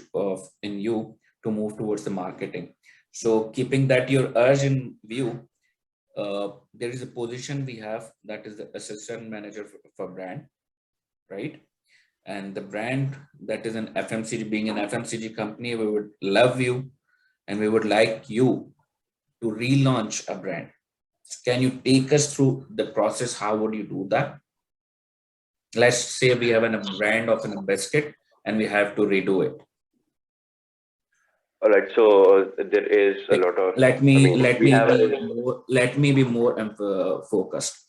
in you to move towards the marketing. So keeping that your urge in view, there is a position we have, that is the assistant manager for brand, right? And the brand, that is an FMCG, being an FMCG company, we would love you and we would like you to relaunch a brand. Can you take us through the process? How would you do that? Let's say we have a brand of a biscuit and we have to redo it. All right, so there is a lot of. Let me be more focused.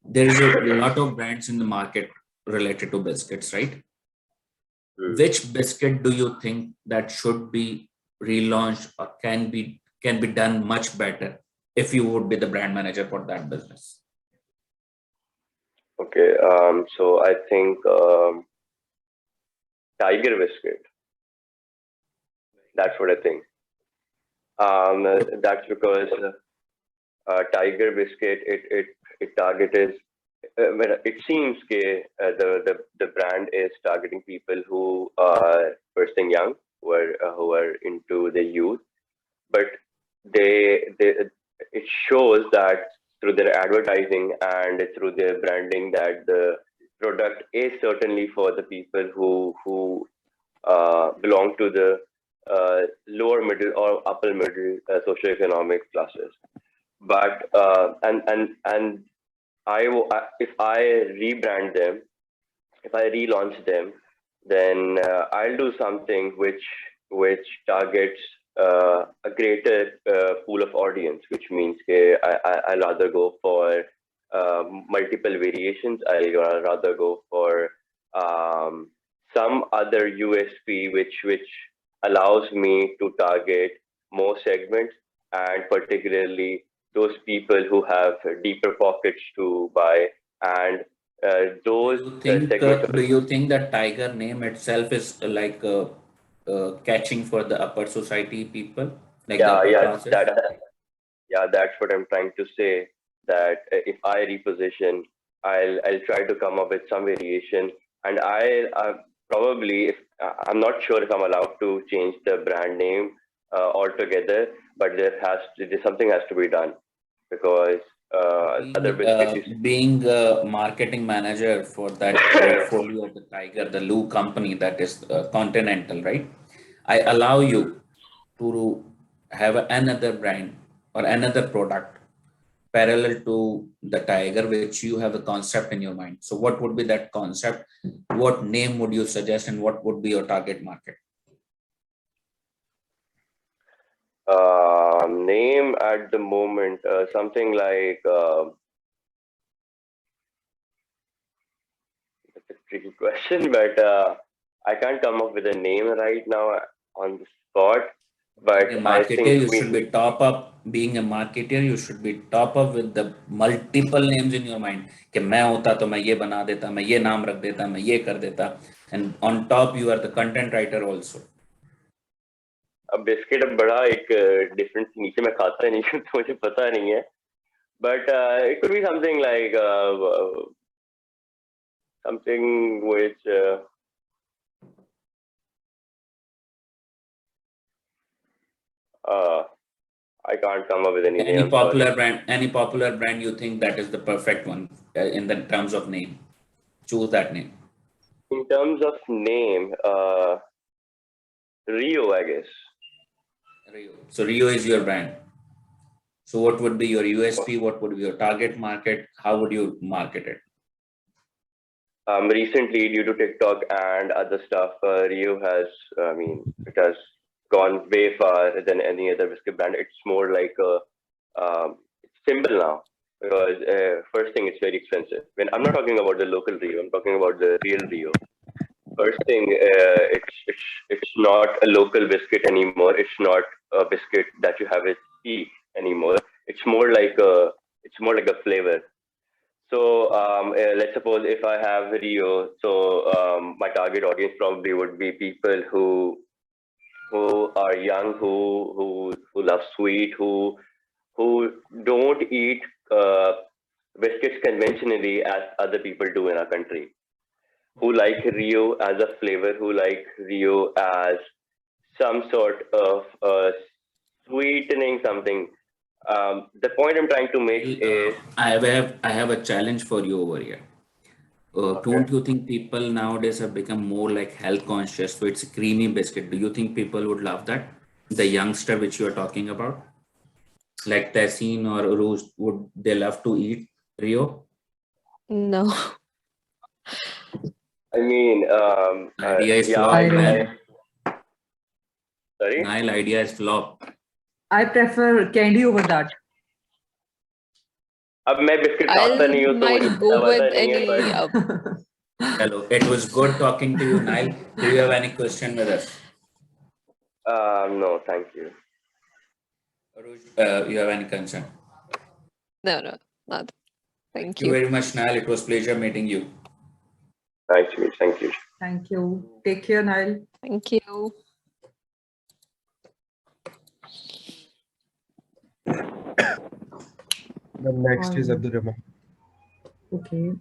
There is a lot of brands in the market related to biscuits, right? Which biscuit do you think that should be relaunched or can be done much better if you would be the brand manager for that business? Okay, so I think Tiger biscuit. That's what I think. That's because Tiger biscuit, it targeted. It seems the brand is targeting people who are first thing young, who are into the youth, but it shows that through their advertising and through their branding that the product is certainly for the people who belong to the lower middle or upper middle socioeconomic classes. But if I rebrand them, if I relaunch them, then I'll do something which targets a greater pool of audience, which means I'll rather go for multiple variations. I'll rather go for some other USP which allows me to target more segments, and particularly those people who have deeper pockets to buy, and those segments. Do you think that Tiger name itself is like catching for the upper society people? Like that's what I'm trying to say. That if I reposition, I'll try to come up with some variation, and probably, I'm not sure if I'm allowed to change the brand name altogether, but something has to be done, because being a marketing manager for that portfolio of the Tiger, the Lou company, that is Continental, right? I allow you to have another brand or another product parallel to the Tiger, which you have a concept in your mind. So what would be that concept? What name would you suggest, and what would be your target market? Name at the moment, something like it's a tricky question, but I can't come up with a name right now on the spot. But Being a I marketer, think you should be top up. Being a marketer, you should be top up with the multiple names in your mind. कि मैं होता तो मैं ये बना देता, मैं ये नाम रख देता, मैं ये कर देता. And on top, you are the content writer also. अब बिस्किट अब बड़ा एक डिफरेंट नीचे मैं खाता नहीं हूँ तो मुझे पता नहीं है. But it could be something like something which I can't come up with any name. Any popular brand you think that is the perfect one in the terms of name? Choose that name. In terms of name, Rio, I guess. Rio. So Rio is your brand. So what would be your USP? What would be your target market? How would you market it? Recently, due to TikTok and other stuff, Rio has, I mean, it has gone way far than any other whiskey brand. It's more like a symbol now because first thing, it's very expensive. When I'm not talking about the local Rio, I'm talking about the real Rio. First thing, it's not a local biscuit anymore. It's not a biscuit that you have at tea anymore. It's more like a flavor. So let's suppose if I have Rio, so my target audience probably would be people who are young, who love sweet, who don't eat biscuits conventionally as other people do in our country, who like Rio as a flavor, who like Rio as some sort of sweetening something. The point I'm trying to make is I have a challenge for you over here. Don't you think people nowadays have become more like health conscious? So it's a creamy biscuit. Do you think people would love that? The youngster which you are talking about, like Tessin or Rouge, would they love to eat Rio? No. I mean, Idea is yeah, flop, man. Sorry? Nile idea is flop. I prefer candy over that. अब मैं biscuit I खाता नहीं हूँ तो मुझे might go पता with नहीं है, any. but Hello, it was good talking to you, Nile. Do you have any question with us? no, thank you. Rouge, you have any concern? No, not. Thank Thank you you. very much, Nile. It was pleasure meeting you. Thank you. Thank you. Thank you. Take care, Nile. Thank you. The next is Abdul Rahman. Okay.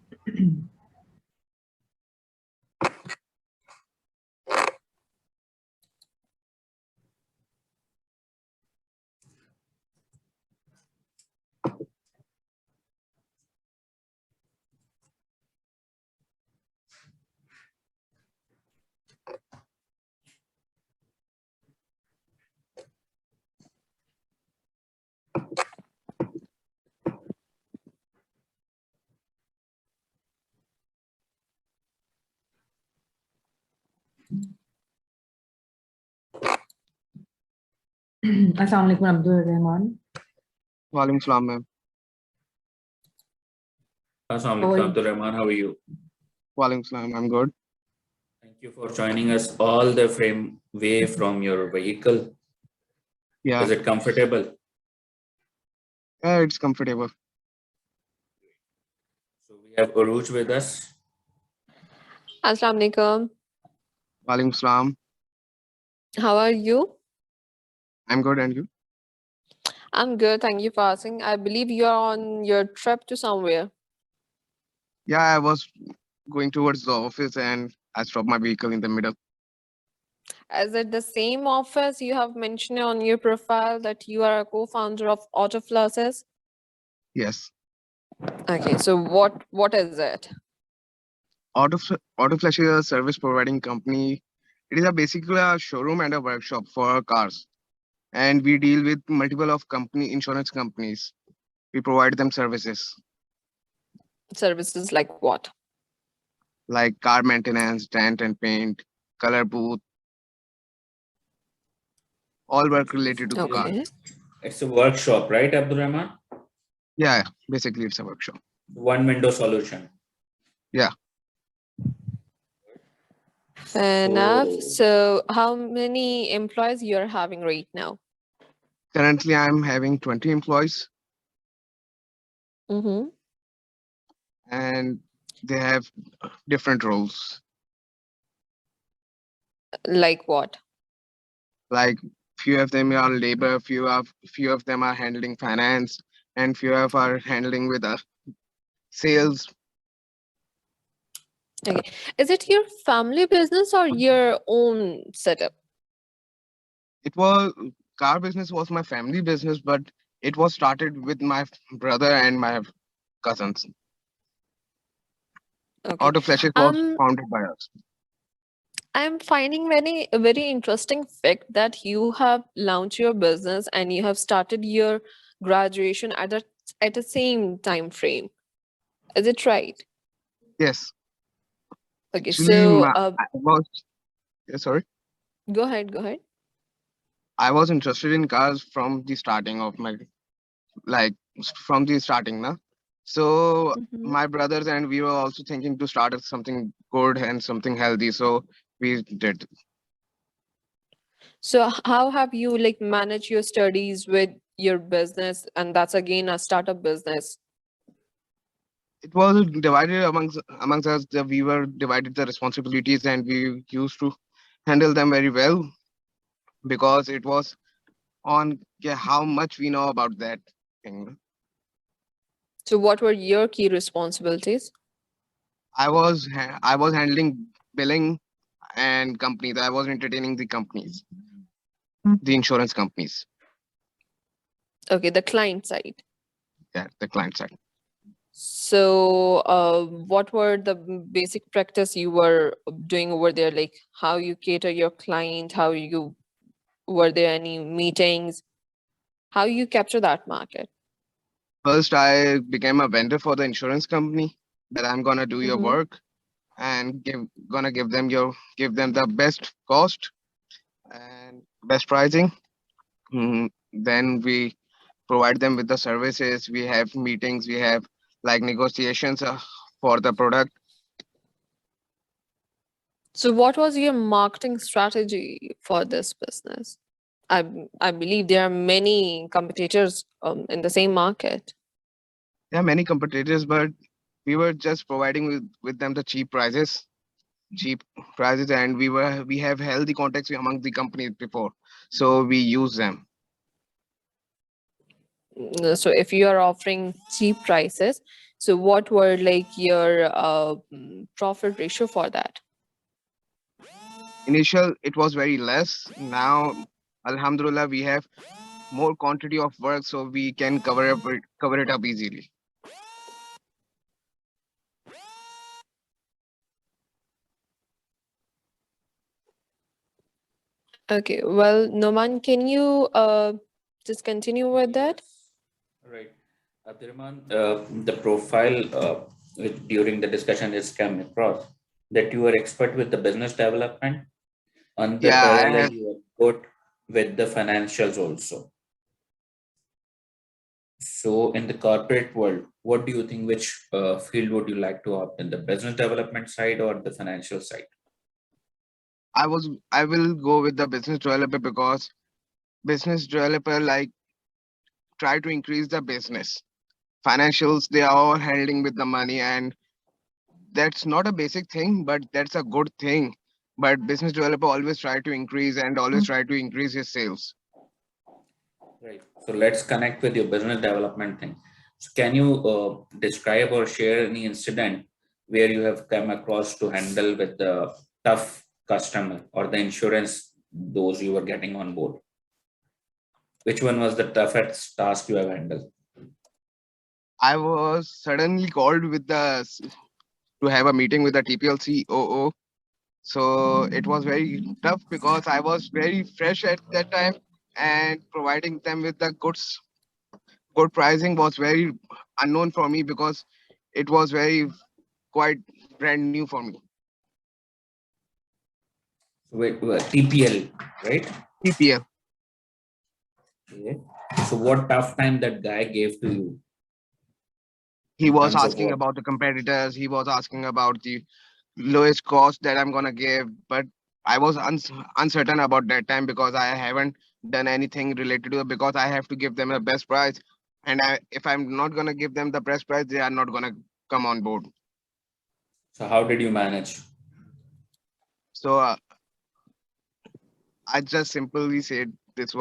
Assalamualaikum Abdul Rahman. Walaikum salam, ma'am. Assalamualaikum, Abdul Rahman. How are you? Walaikum salam. I'm good. Thank you for joining us all the way from your vehicle. Yeah. Is it comfortable? Yeah, it's comfortable. So we have Uruj with us. Assalamualaikum. Walaikum salam. How are you? I'm good, and you? I'm good. Thank you for asking. I believe you're on your trip to somewhere. Yeah, I was going towards the office and I stopped my vehicle in the middle. Is it the same office you have mentioned on your profile that you are a co-founder of Auto Flushes? Yes. Okay, so what is it? Autoflash is a service providing company. It is basically a showroom and a workshop for cars. And we deal with multiple of insurance companies. We provide them services Services like what? like car maintenance, dent and paint, color booth. all work related to the car. Okay. It's a workshop, right, Abdul Rahman? Yeah, basically it's a workshop. One window solution. Yeah. Fair enough. So, So how many employees you're having right now? Currently, I'm having 20 employees, Mm-hmm. and they have different roles. Like what? Like few of them are labor, few of them are handling finance, and few of are handling with sales. Okay. Is it your family business or your own setup? It was car business was my family business, but it was started with my brother and my cousins. Okay. Auto Flashes was Um, founded by us. I'm finding a very interesting fact that you have launched your business and you have started your graduation at the same time frame. Is it right? Yes, Okay, actually, so I was sorry. go ahead, go ahead. I was interested in cars from the starting of my like from the starting, na. So Mhm. my brothers and we were also thinking to start something good and something healthy. So we did. So how have you like managed your studies with your business? And that's again a startup business. It was divided amongst us. We were divided the responsibilities, and we used to handle them very well because it was on how much we know about that thing. So what were your key responsibilities? I was handling billing and companies. I was entertaining the companies, the insurance companies, Okay, the client side. yeah, the client side. So, what were the basic practice you were doing over there? Like how you cater your client, how you were there any meetings, how you capture that market? First, I became a vendor for the insurance company that I'm gonna do your Mm-hmm. work and gonna give them the best cost and best pricing. Then we provide them with the services. We have meetings. We have like negotiations for the product. So, what was your marketing strategy for this business? I believe there are many competitors in the same market. There are many competitors, but we were just providing with them the cheap prices, and we have healthy contacts among the companies before, so we use them. So, if you are offering cheap prices, so what were like your profit ratio for that? Initial, it was very less. Now, Alhamdulillah, we have more quantity of work, so we can cover it up easily. Okay, well, Noman, can you just continue with that? right. Abdurrahman, the profile during the discussion is came across that you are expert with the business development. On the Yeah, I parallel, have. you are good with the financials also. So, in the corporate world, what do you think? Which field would you like to opt in, the business development side or the financial side? I will go with the business developer because business developer like try to increase the business. Financials, they are all handling with the money, and that's not a basic thing, but that's a good thing. But business developer always try to increase and always try to increase his sales. Right. So let's connect with your business development thing. So can you describe or share any incident where you have come across to handle with the tough customer or the insurance those you were getting on board? Which one was the toughest task you have handled? I was suddenly called with to have a meeting with the TPL COO. So it was very tough because I was very fresh at that time, and providing them with the good pricing was very unknown for me because it was very quite brand new for me. With TPL, right? TPL. Okay. So what tough time that guy gave to you He in was terms of asking what? about the competitors. He was asking about the lowest cost that I'm gonna give, but I was uncertain about that time because I haven't done anything related to it because I have to give them a best price, and if I'm not gonna give them the best price, they are not gonna come on board. So how did you manage? So I just simply said this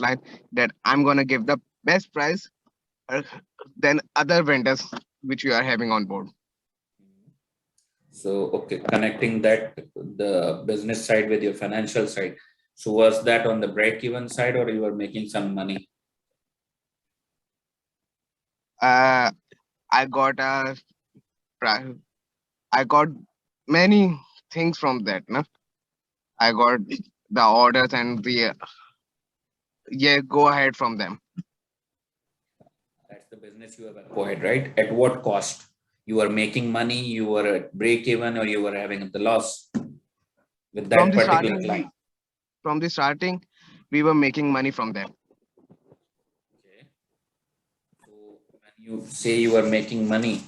line that I'm gonna give the best price uh, than other vendors which you are having on board. So, okay, connecting that the business side with your financial side. So was that on the break-even side or you were making some money? Uh, I got a pri- I got many things from that. No? I got the orders and the yeah go ahead from them. That's the business you have acquired, right? At what cost? You were making money, you were at break-even, or you were having the loss with From that the particular starting, client? we were making money from them. Okay. So when you say you were making money,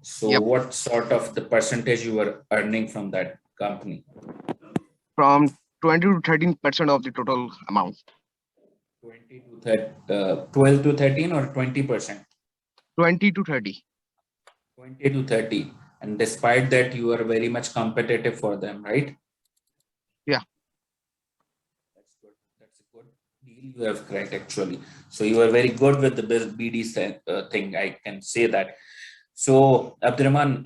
so Yep, what sort of the percentage you were earning from that company? from 20 to 13% of the total amount. 20 to 30, 12 to 13 or 20%? 20 to 30. 20 to 30. And despite that, you are very much competitive for them, right? Yeah, That's good. That's a good deal you have cracked actually. So you are very good with the BD thing. I can say that. So Abdurrahman,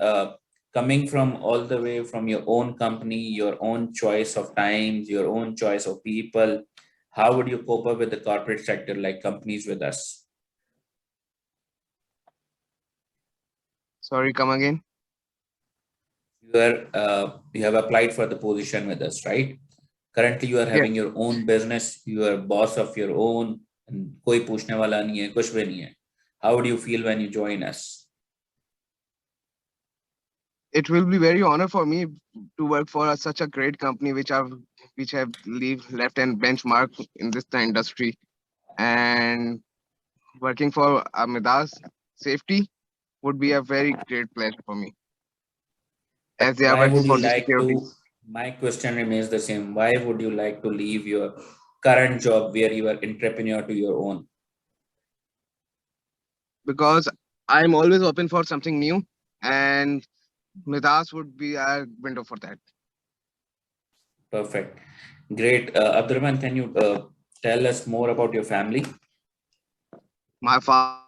coming from all the way from your own company, your own choice of times, your own choice of people, how would you cope up with the corporate sector like companies with us? sorry, come again. You have applied for the position with us, right? Currently you are Yes, having your own business, you are boss of your own, and कोई पूछने वाला नहीं है, कुछ भी नहीं है. How would you feel when you join us? it will be very honor for me to work for such a great company which have left and benchmark in this industry, and working for Amidas safety would be a very great pleasure for me as But they are why working would you for the like security. to? My question remains the same. Why would you like to leave your current job where you are entrepreneur to your own? Because I'm always open for something new, and Midas would be a window for that. Perfect, great. Abdurrahman, can you tell us more about your family? My father,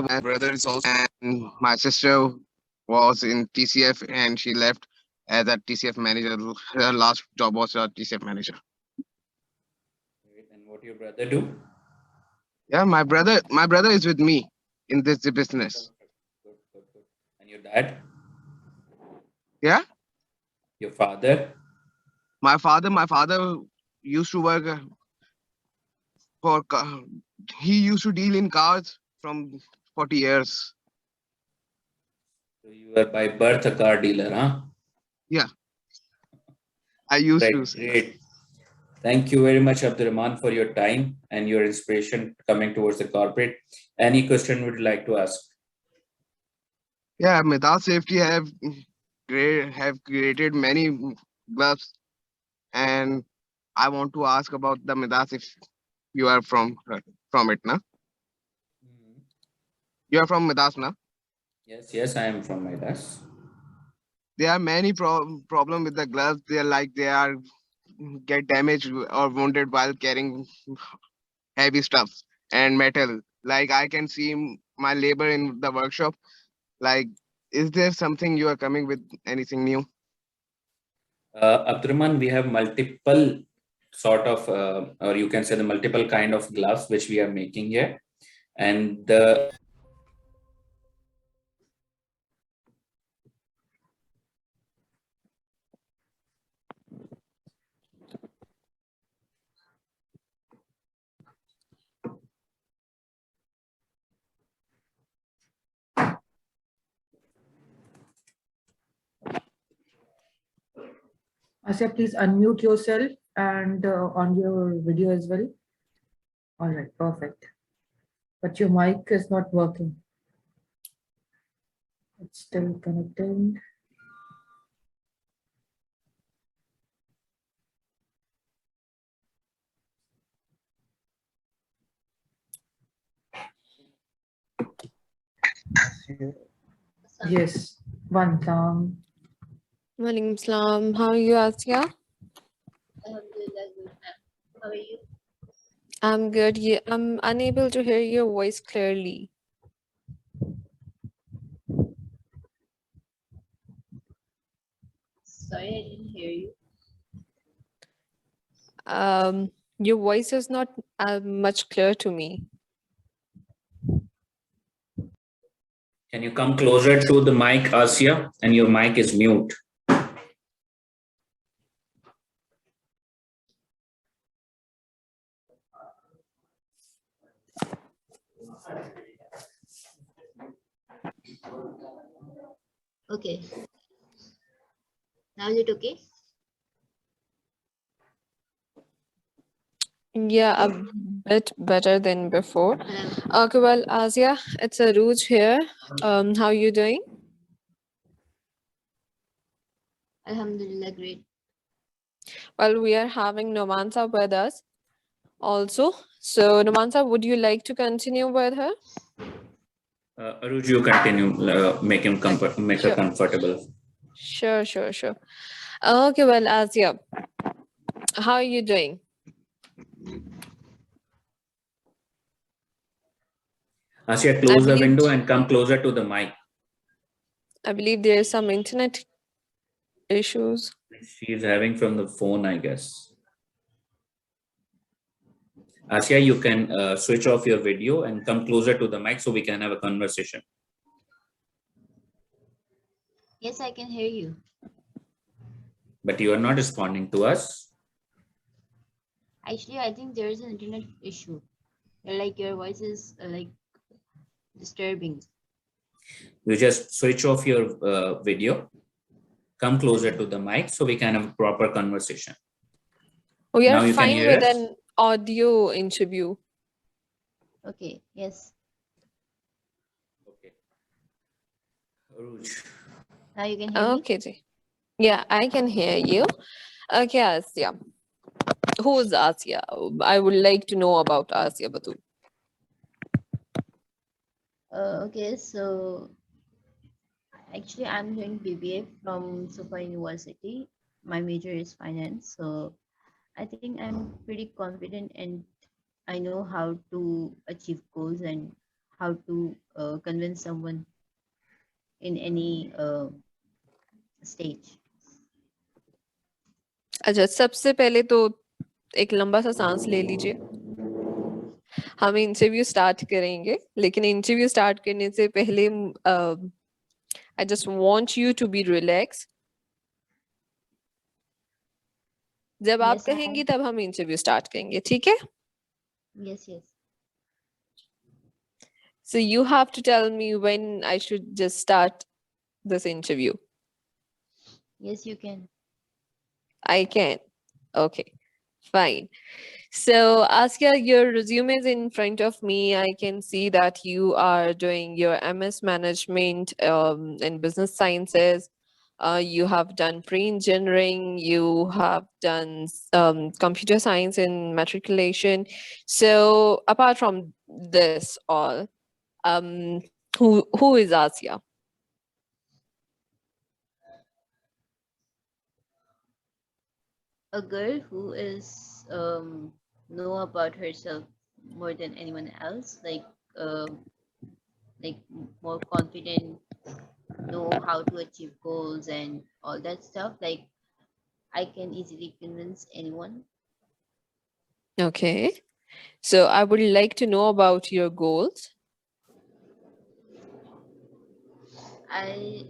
my brother is also, and my sister was in TCF and she left as a TCF manager. Her last job was a TCF manager. Great. And what your brother do? Yeah, my brother is with me in this business. Perfect. Good, good, good. And your dad? Yeah, Your father? my father used to work for he used to deal in cars from 40 years. So you are by birth a car dealer, huh? Yeah, I used to Right, say. great. Thank you very much, Abdurrahman, for your time and your inspiration coming towards the corporate. Any question would you like to ask? Yeah, Midas Safety have created many gloves, and I want to ask about the Midas if you are from it, na? Mhm. You are from Midas, na? Yes, yes, I am from Midas. There are many problem with the gloves. They are like they are get damaged or wounded while carrying heavy stuffs and metal. Like I can see my labor in the workshop. Like, is there something you are coming with anything new? Abdurrahman, we have multiple sort of, or you can say the multiple kind of gloves which we are making here. And the Asya, please unmute yourself and on your video as well. All right, perfect. But your mic is not working. It's still connecting. Yes, one time. Walaikum Salam. How are you, Asya? Alhamdulillah, good, ma'am. How are you? I'm good. Yeah, I'm unable to hear your voice clearly. Sorry, I didn't hear you. Your voice is not much clear to me. Can you come closer to the mic, Asya? And your mic is mute. Okay. Now is it okay? Yeah, a bit better than before. Hello. Okay, well, Asya, it's Aruj here. How are you doing? Alhamdulillah, great. Well, we are having Nomansa with us also. So, Nomansa, would you like to continue with her? Aruj, you continue. Make him make her Sure. comfortable. Sure. Okay, well, Asya, how are you doing? Asya, close the window and come closer to the mic. I believe there is some internet issues. She is having from the phone, I guess. Asya, you can switch off your video and come closer to the mic so we can have a conversation. Yes, I can hear you. But you are not responding to us. Actually, I think there is an internet issue. Like your voice is like disturbing. You just switch off your video, come closer to the mic so we can have a proper conversation. We Now are you can fine hear with us? an audio interview. Okay, yes. Okay. Aruj. Now you can hear me? Okay, Ji. Yeah, I can hear you. Okay, Asya. Who is Asya? I would like to know about Asya Batul. Okay, so actually I'm doing BBA from Sofa University. My major is finance. So I think I'm pretty confident and I know how to achieve goals and how to convince someone in any stage. अच्छा, सबसे पहले तो एक लंबा सा सांस ले लीजिए. हम इंटरव्यू स्टार्ट करेंगे, लेकिन इंटरव्यू स्टार्ट करने से पहले I just want you to be relaxed. जब आप Yes, I कहेंगी am. तब हम इंटरव्यू स्टार्ट करेंगे, ठीक है? Yes, yes. So you have to tell me when I should just start this interview. Yes, you can. I can. Okay, fine. So Askia, your resume is in front of me. I can see that you are doing your MS Management in Business Sciences. You have done pre-engineering. You have done computer science in matriculation. So apart from this all, who is Asya? A girl who is know about herself more than anyone else, more confident, know how to achieve goals and all that stuff. Like I can easily convince anyone. Okay. So I would like to know about your goals. I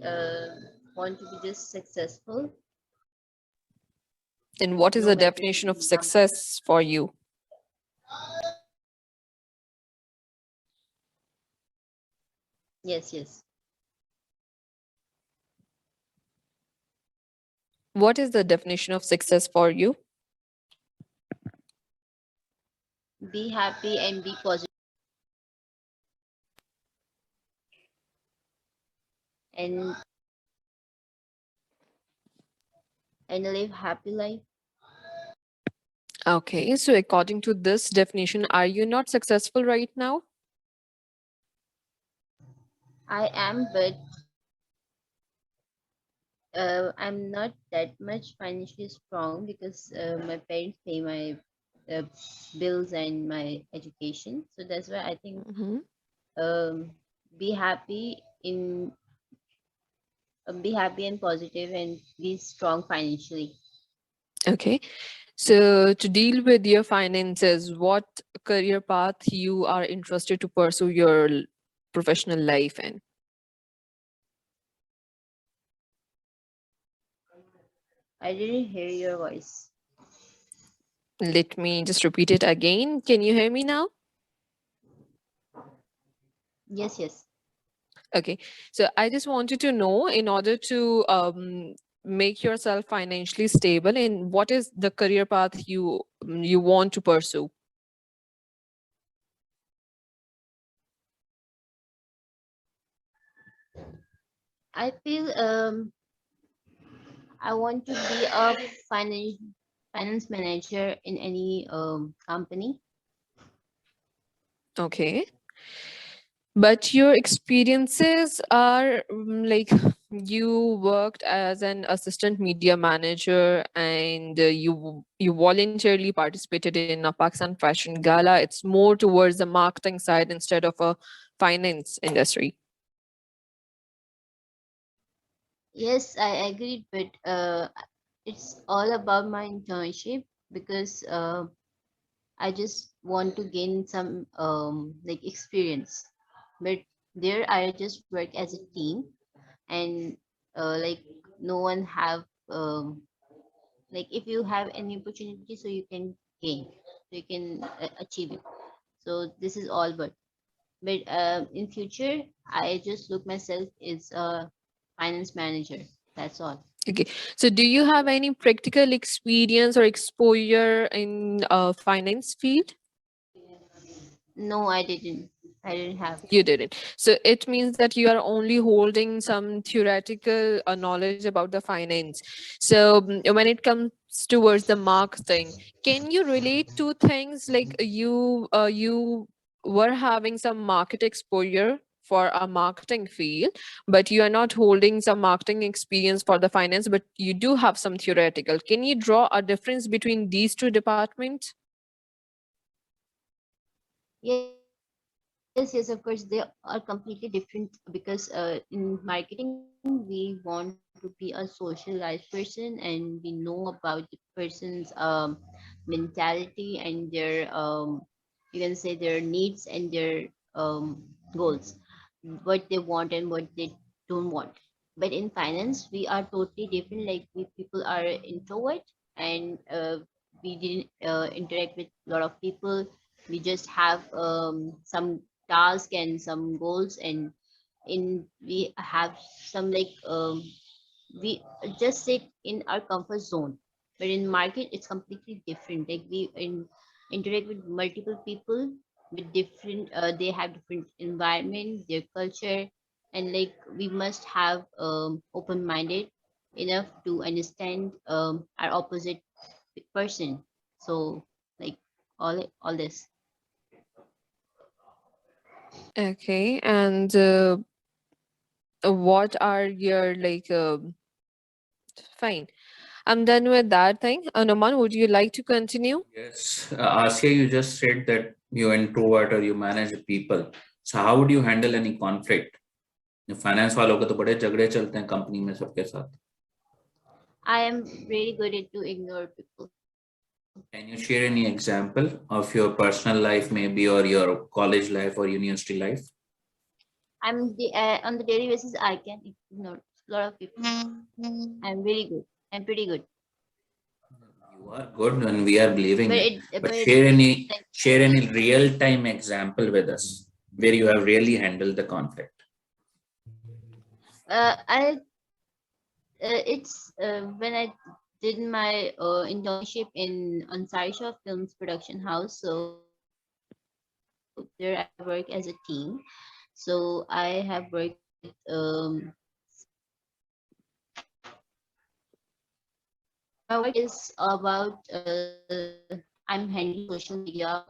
want to be just successful. And what is No the matter definition of the success for you? Yes, yes. What is the definition of success for you? Be happy and be positive and live happy life. Okay, so according to this definition, are you not successful right now? I am, but I'm not that much financially strong because my parents pay my uh, bills and my education. So that's why I think Mhm. be happy in be happy and positive and be strong financially. Okay, so to deal with your finances, what career path you are interested to pursue your professional life in? I didn't hear your voice. Let me just repeat it again. Can you hear me now? Yes, yes. Okay, so I just wanted to know, in order to make yourself financially stable, in what is the career path you want to pursue? I feel I want to be a finance manager in any company. Okay. But your experiences are like you worked as an assistant media manager and you voluntarily participated in a Pakistan fashion gala. It's more towards the marketing side instead of a finance industry. Yes, I agree, but it's all about my internship because I just want to gain some like experience. But there I just work as a team and like no one have like if you have any opportunity so you can gain, so you can achieve it. So this is all but in future I just look myself as a finance manager. That's all. Okay. So do you have any practical experience or exposure in finance field? No, I didn't have. You didn't. So it means that you are only holding some theoretical knowledge about the finance. So when it comes towards the marketing, can you relate to things like you were having some market exposure for a marketing field, but you are not holding some marketing experience for the finance, but you do have some theoretical. Can you draw a difference between these two departments? Yes, yes, of course, they are completely different because in marketing, we want to be a socialized person and we know about the person's mentality and their, you can say, their needs and their goals, what they want and what they don't want. But in finance, we are totally different. Like, we people are introvert and we didn't interact with a lot of people. We just have some task and some goals and in we have some like we just sit in our comfort zone, but in market it's completely different. Like we interact with multiple people with different they have different environment, their culture, and like we must have open minded enough to understand our opposite person. So like all this. Okay, and what are your like fine. I'm done with that thing. Anuman, would you like to continue? Yes, Asya, you just said that you introvert or you manage people. So how would you handle any conflict? Finance वालों के तो बड़े झगड़े चलते हैं company में सबके साथ. I am really good at to ignore people. Can you share any example of your personal life, maybe, or your college life or university life? On the daily basis I can ignore a lot of people. I'm really good. I'm pretty good. You are good and we are believing But it. it But but share any real time example with us where you have really handled the conflict. I It's when I did my internship in Untitled Films production house. So there I work as a team. So I have worked with my work is about I'm handling social media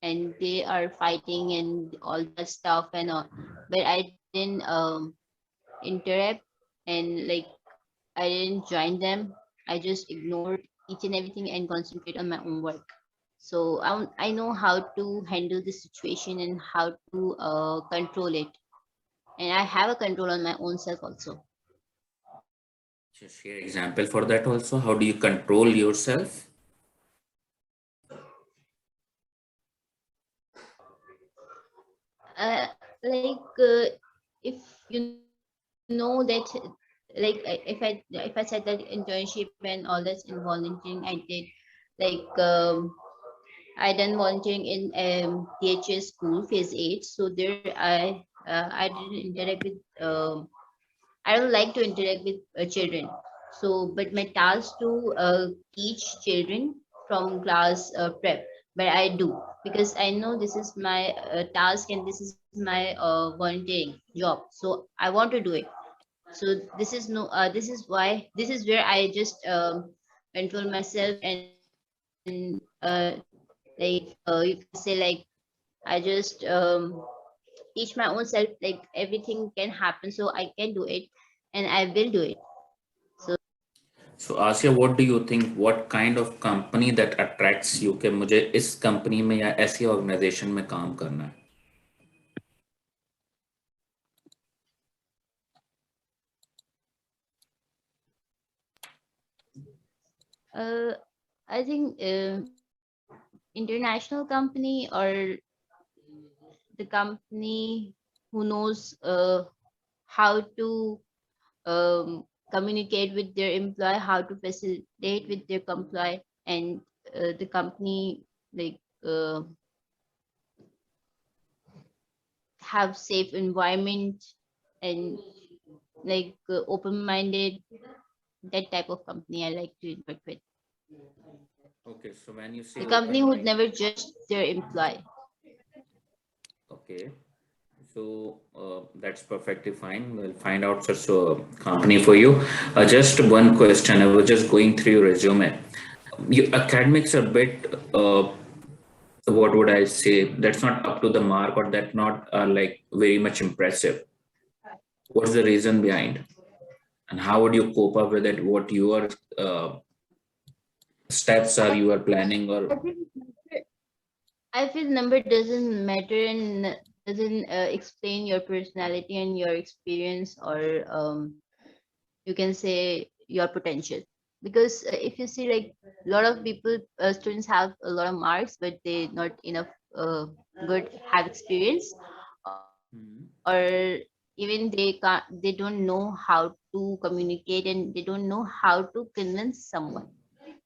and they are fighting and all that stuff and all, but I didn't interact and like I didn't join them. I just ignored each and everything and concentrate on my own work. So I know how to handle the situation and how to control it. And I have a control on my own self also. Just share example for that also. How do you control yourself? Like if you know that like if I said that internship and all this in volunteering I did like I done volunteering in DHS school phase 8. So there I didn't interact with I don't like to interact with children. So but my task to teach children from class prep, but I do because I know this is my task and this is my volunteering job. So I want to do it. So this is no this is why this is where I just control myself and like you can say like I just teach my own self like everything can happen, so I can do it and I will do it. So So Asya, what do you think? What kind of company that attracts you कि मुझे इस company में या ऐसी organization में काम करना है? uh, I think international company or the company who knows how to communicate with their employee, how to facilitate with their employee, and the company like have safe environment and like open-minded. That type of company I like to work with. Okay, so when you say The company open would mind, never judge their employee. okay, so that's perfectly fine. We'll find out such a company for you. Just one question. I was just going through your resume. Your academics are a bit, what would I say? That's not up to the mark, or that not like very much impressive. What's the reason behind, and how would you cope up with it? What your steps are you are planning, or I think I feel number doesn't matter and doesn't explain your personality and your experience or you can say your potential. Because if you see like a lot of people, students have a lot of marks, but they not enough good have experience, or even they don't know how to communicate and they don't know how to convince someone.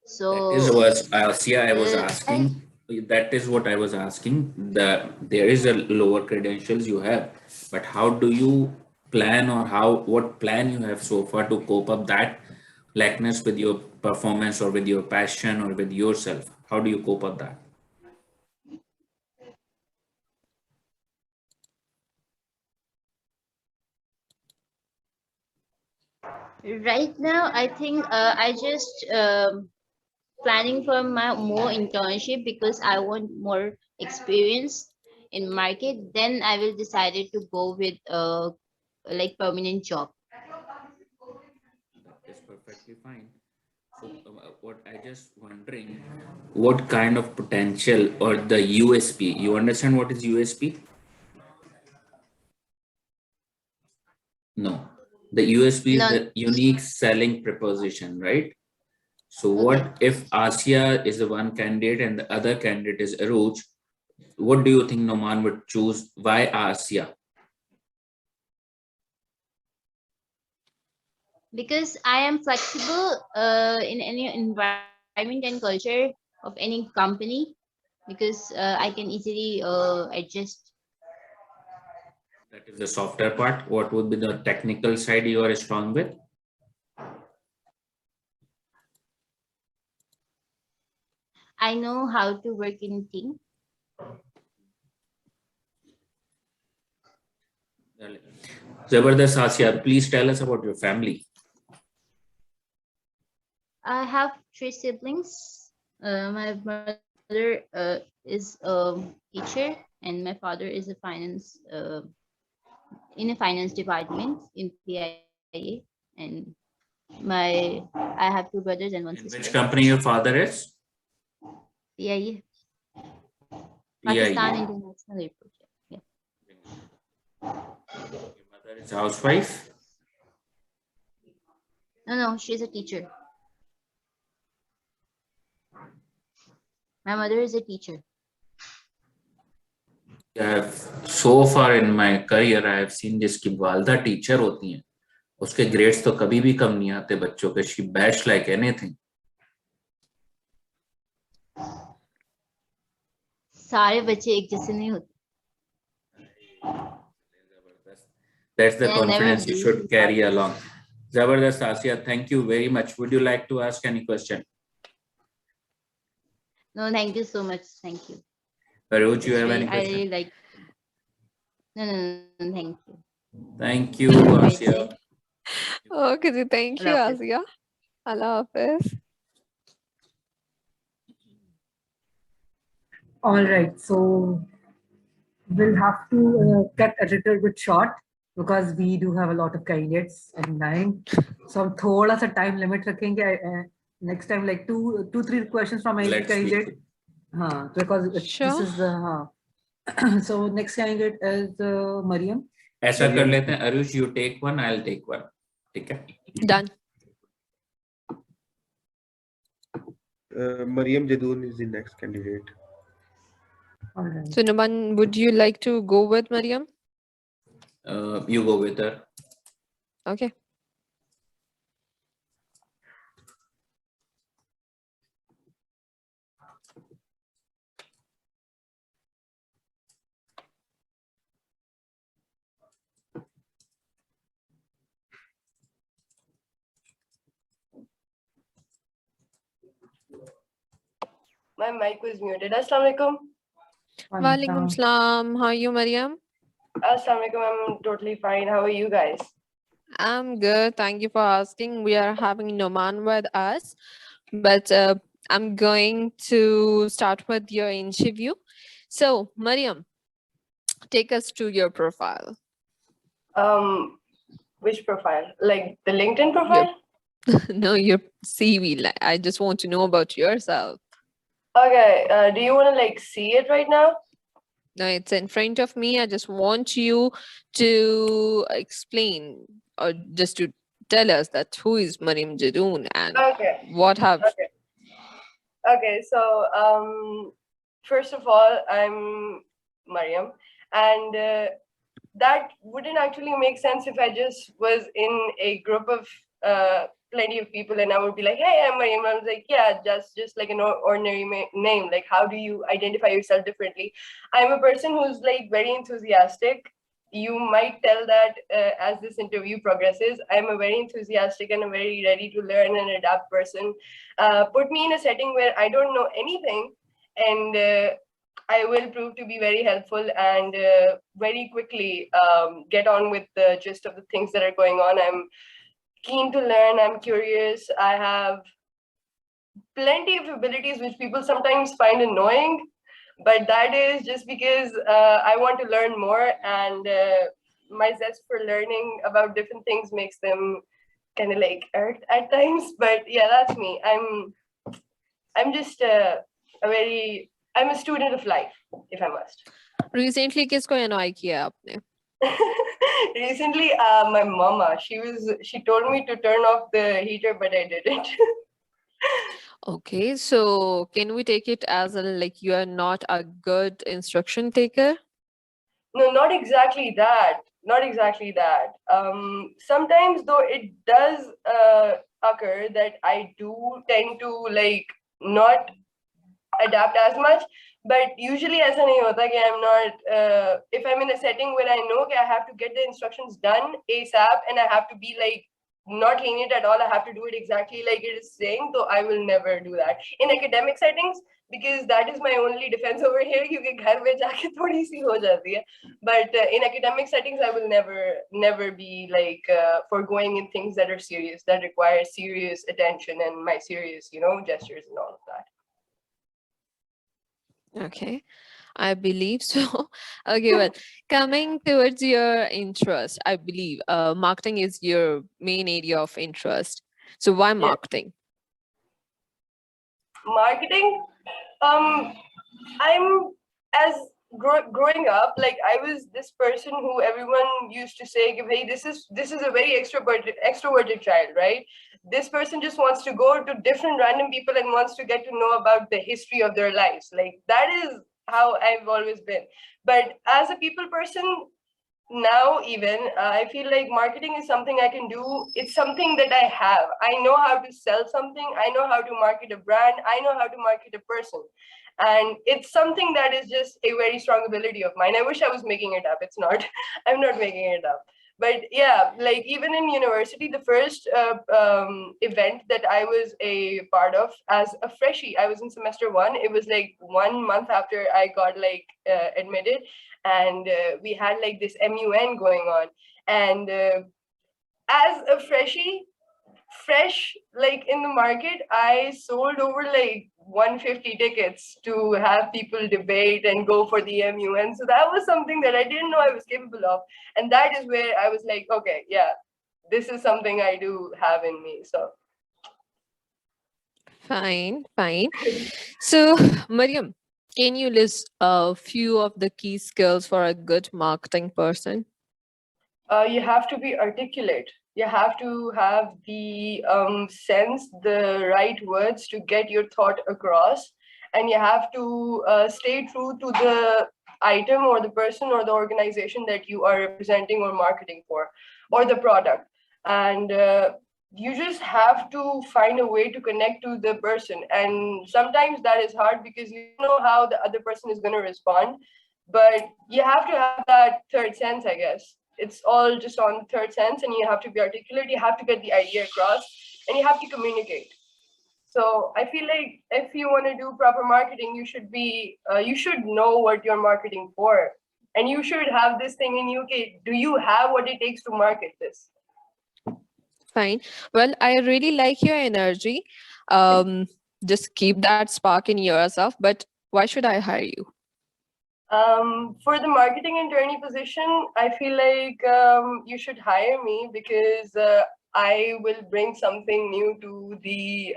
that is So was Asia I was I asking. That is what I was asking. That there is a lower credentials you have, but how do you plan, or what plan you have so far to cope up that lackness with your performance or with your passion or with yourself? How do you cope up that? right now I think I just planning for my more internship because I want more experience in market. Then I will decided to go with like permanent job. That is perfectly fine. So, what I just wondering, what kind of potential or the USP? You understand what is USP? No. The USP is None. the unique selling proposition, right? So, Okay. what if Asia is the one candidate and the other candidate is Aruj? What do you think Noman would choose? Why Asia? Because I am flexible in any environment and culture of any company because I can easily adjust. That is the softer part. What would be the technical side you are strong with? I know how to work in team. Zabardast Asya, please tell us about your family. I have 3 siblings. My mother is a teacher, and my father is a finance in a finance department in PIA. And I have 2 brothers and 1 In sister. which company your father is? PIA, PIE. Pakistan International Airport. Yeah. Your mother is housewife. No, she's a teacher. My mother is a teacher. So far in my career, I have seen जिसकी वालदा teacher होती हैं, उसके grades तो कभी भी कम नहीं आते बच्चों के. She bashed like anything. सारे बच्चे एक जैसे नहीं होते. That's the I never confidence you believed should in carry that. along. Zabardast Asya, thank you very much. Would you like to ask any question? No, thank you so much. Thank you. Aruj, you It's have really, any I really question? like. No, thank you. Thank you, Have a great Asya. day. Okay, ji, thank you, Allah Hafiz. Asya. Allah Hafiz. All right, so we'll have to cut a little bit short because we do have a lot of candidates in line. So हम थोड़ा सा time limit रखेंगे. Next time, like two, 3 questions from every Let's candidate. speak. Because Sure. this is so next candidate is Mariam. ऐसा कर लेते हैं, Aruj, you take one, I'll take one. ठीक है? Done. Mariam Jadoon is the next candidate. All right. So, Numan, would you like to go with Mariam? You go with her. Okay. My mic was muted. Assalamualaikum. Walaikum salam. How are you, Mariam? Assalamualaikum. I'm totally fine. How are you guys? I'm good. Thank you for asking. We are having Noman with us, but I'm going to start with your interview. So, Mariam, take us to your profile. Which profile? Like the LinkedIn profile? No, your CV. I just want to know about yourself. Okay. Do you want to like see it right now? No, it's in front of me. I just want you to explain or just to tell us that who is Mariam Jadoon and Okay. what have Okay. So first of all, I'm Mariam, and that wouldn't actually make sense if I just was in a group of plenty of people and I would be like, hey, I'm Mariam. I was like, yeah, just like an ordinary name. Like, how do you identify yourself differently? I'm a person who's like very enthusiastic. You might tell that as this interview progresses. I'm a very enthusiastic and a very ready to learn and adapt person. Put me in a setting where I don't know anything, and I will prove to be very helpful and very quickly get on with the gist of the things that are going on. I'm keen to learn. I'm curious. I have plenty of abilities which people sometimes find annoying, but that is just because I want to learn more, and my zest for learning about different things makes them kind of like irked at times. But yeah, that's me. I'm just I'm a student of life, if I must. recently किसको annoy किया आपने? Recently, my mama, she told me to turn off the heater, but I didn't. Okay, so can we take it as like you are not a good instruction taker? No, not exactly that. Not exactly that. Sometimes though it does occur that I do tend to like not adapt as much, but usually ऐसा नहीं होता कि I'm not if I'm in a setting where I know that I have to get the instructions done ASAP and I have to be like not lenient at all, I have to do it exactly like it is saying, so I will never do that. In academic settings, because that is my only defense over here. क्योंकि घर में जाके थोड़ी सी हो जाती है. But in academic settings, I will never be like foregoing in things that are serious, that require serious attention and my serious, gestures and all of that. Okay, I believe so. Okay, well, coming towards your interest, I believe marketing is your main area of interest. So why marketing? Marketing, I'm as growing up, like I was this person who everyone used to say, hey, this is a very extroverted child, right? This person just wants to go to different random people and wants to get to know about the history of their lives. Like that is how I've always been. But as a people person, now even I feel like marketing is something I can do. It's something that I have. I know how to sell something. I know how to market a brand. I know how to market a person. And it's something that is just a very strong ability of mine. I wish I was making it up. It's not. I'm not making it up. But yeah, like even in university, the first event that I was a part of as a freshie, I was in semester 1. It was like 1 month after I got like admitted, and we had like this MUN going on. And as a freshie, fresh like in the market, I sold over like 150 tickets to have people debate and go for the MUN. So that was something that I didn't know I was capable of. And that is where I was like, okay, yeah, this is something I do have in me. So Fine. So, Mariam, can you list a few of the key skills for a good marketing person? You have to be articulate. You have to have the sense, the right words to get your thought across. And you have to stay true to the item or the person or the organization that you are representing or marketing for, or the product. And you just have to find a way to connect to the person. And sometimes that is hard because you don't know how the other person is going to respond. But you have to have that third sense, I guess. It's all just on third sense, and you have to be articulate. You have to get the idea across, and you have to communicate. So I feel like if you want to do proper marketing, you should know what you're marketing for, and you should have this thing in you. Okay, do you have what it takes to market this? Fine. Well, I really like your energy. Just keep that spark in yourself. But why should I hire you? For the marketing attorney position, I feel like you should hire me because I will bring something new to the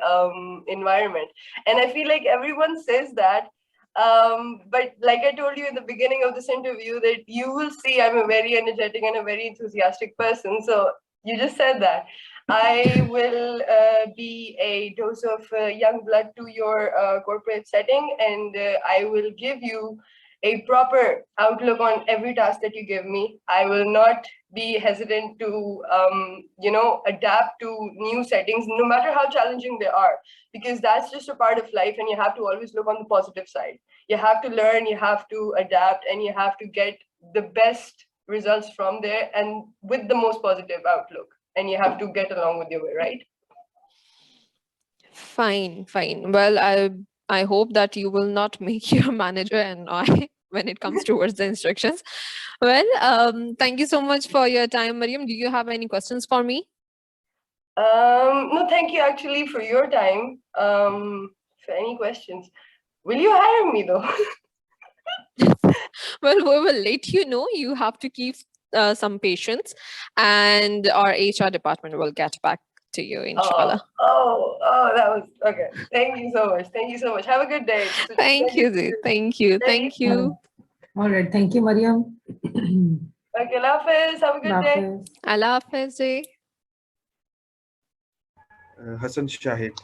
environment. And I feel like everyone says that. But like I told you in the beginning of this interview, that you will see I'm a very energetic and a very enthusiastic person. So you just said that. I will be a dose of young blood to your corporate setting, and I will give you a proper outlook on every task that you give me. I will not be hesitant to, adapt to new settings, no matter how challenging they are, because that's just a part of life, and you have to always look on the positive side. You have to learn, you have to adapt, and you have to get the best results from there and with the most positive outlook. And you have to get along with your way, right? Fine. Well, I hope that you will not make your manager annoy when it comes towards the instructions. Well, thank you so much for your time, Mariam. Do you have any questions for me? No, thank you actually for your time. For any questions, will you hire me though? Well, we will let you know. You have to keep some patience, and our HR department will get back to you, inshallah. Oh, that was okay. Thank you so much. Thank you so much. Have a good day. Thank you, Zee. Thank you. All right. Thank you, Mariam. Okay, Allah Hafiz. Have a good day. Allah Hafiz, Zee. Hassan Shahid.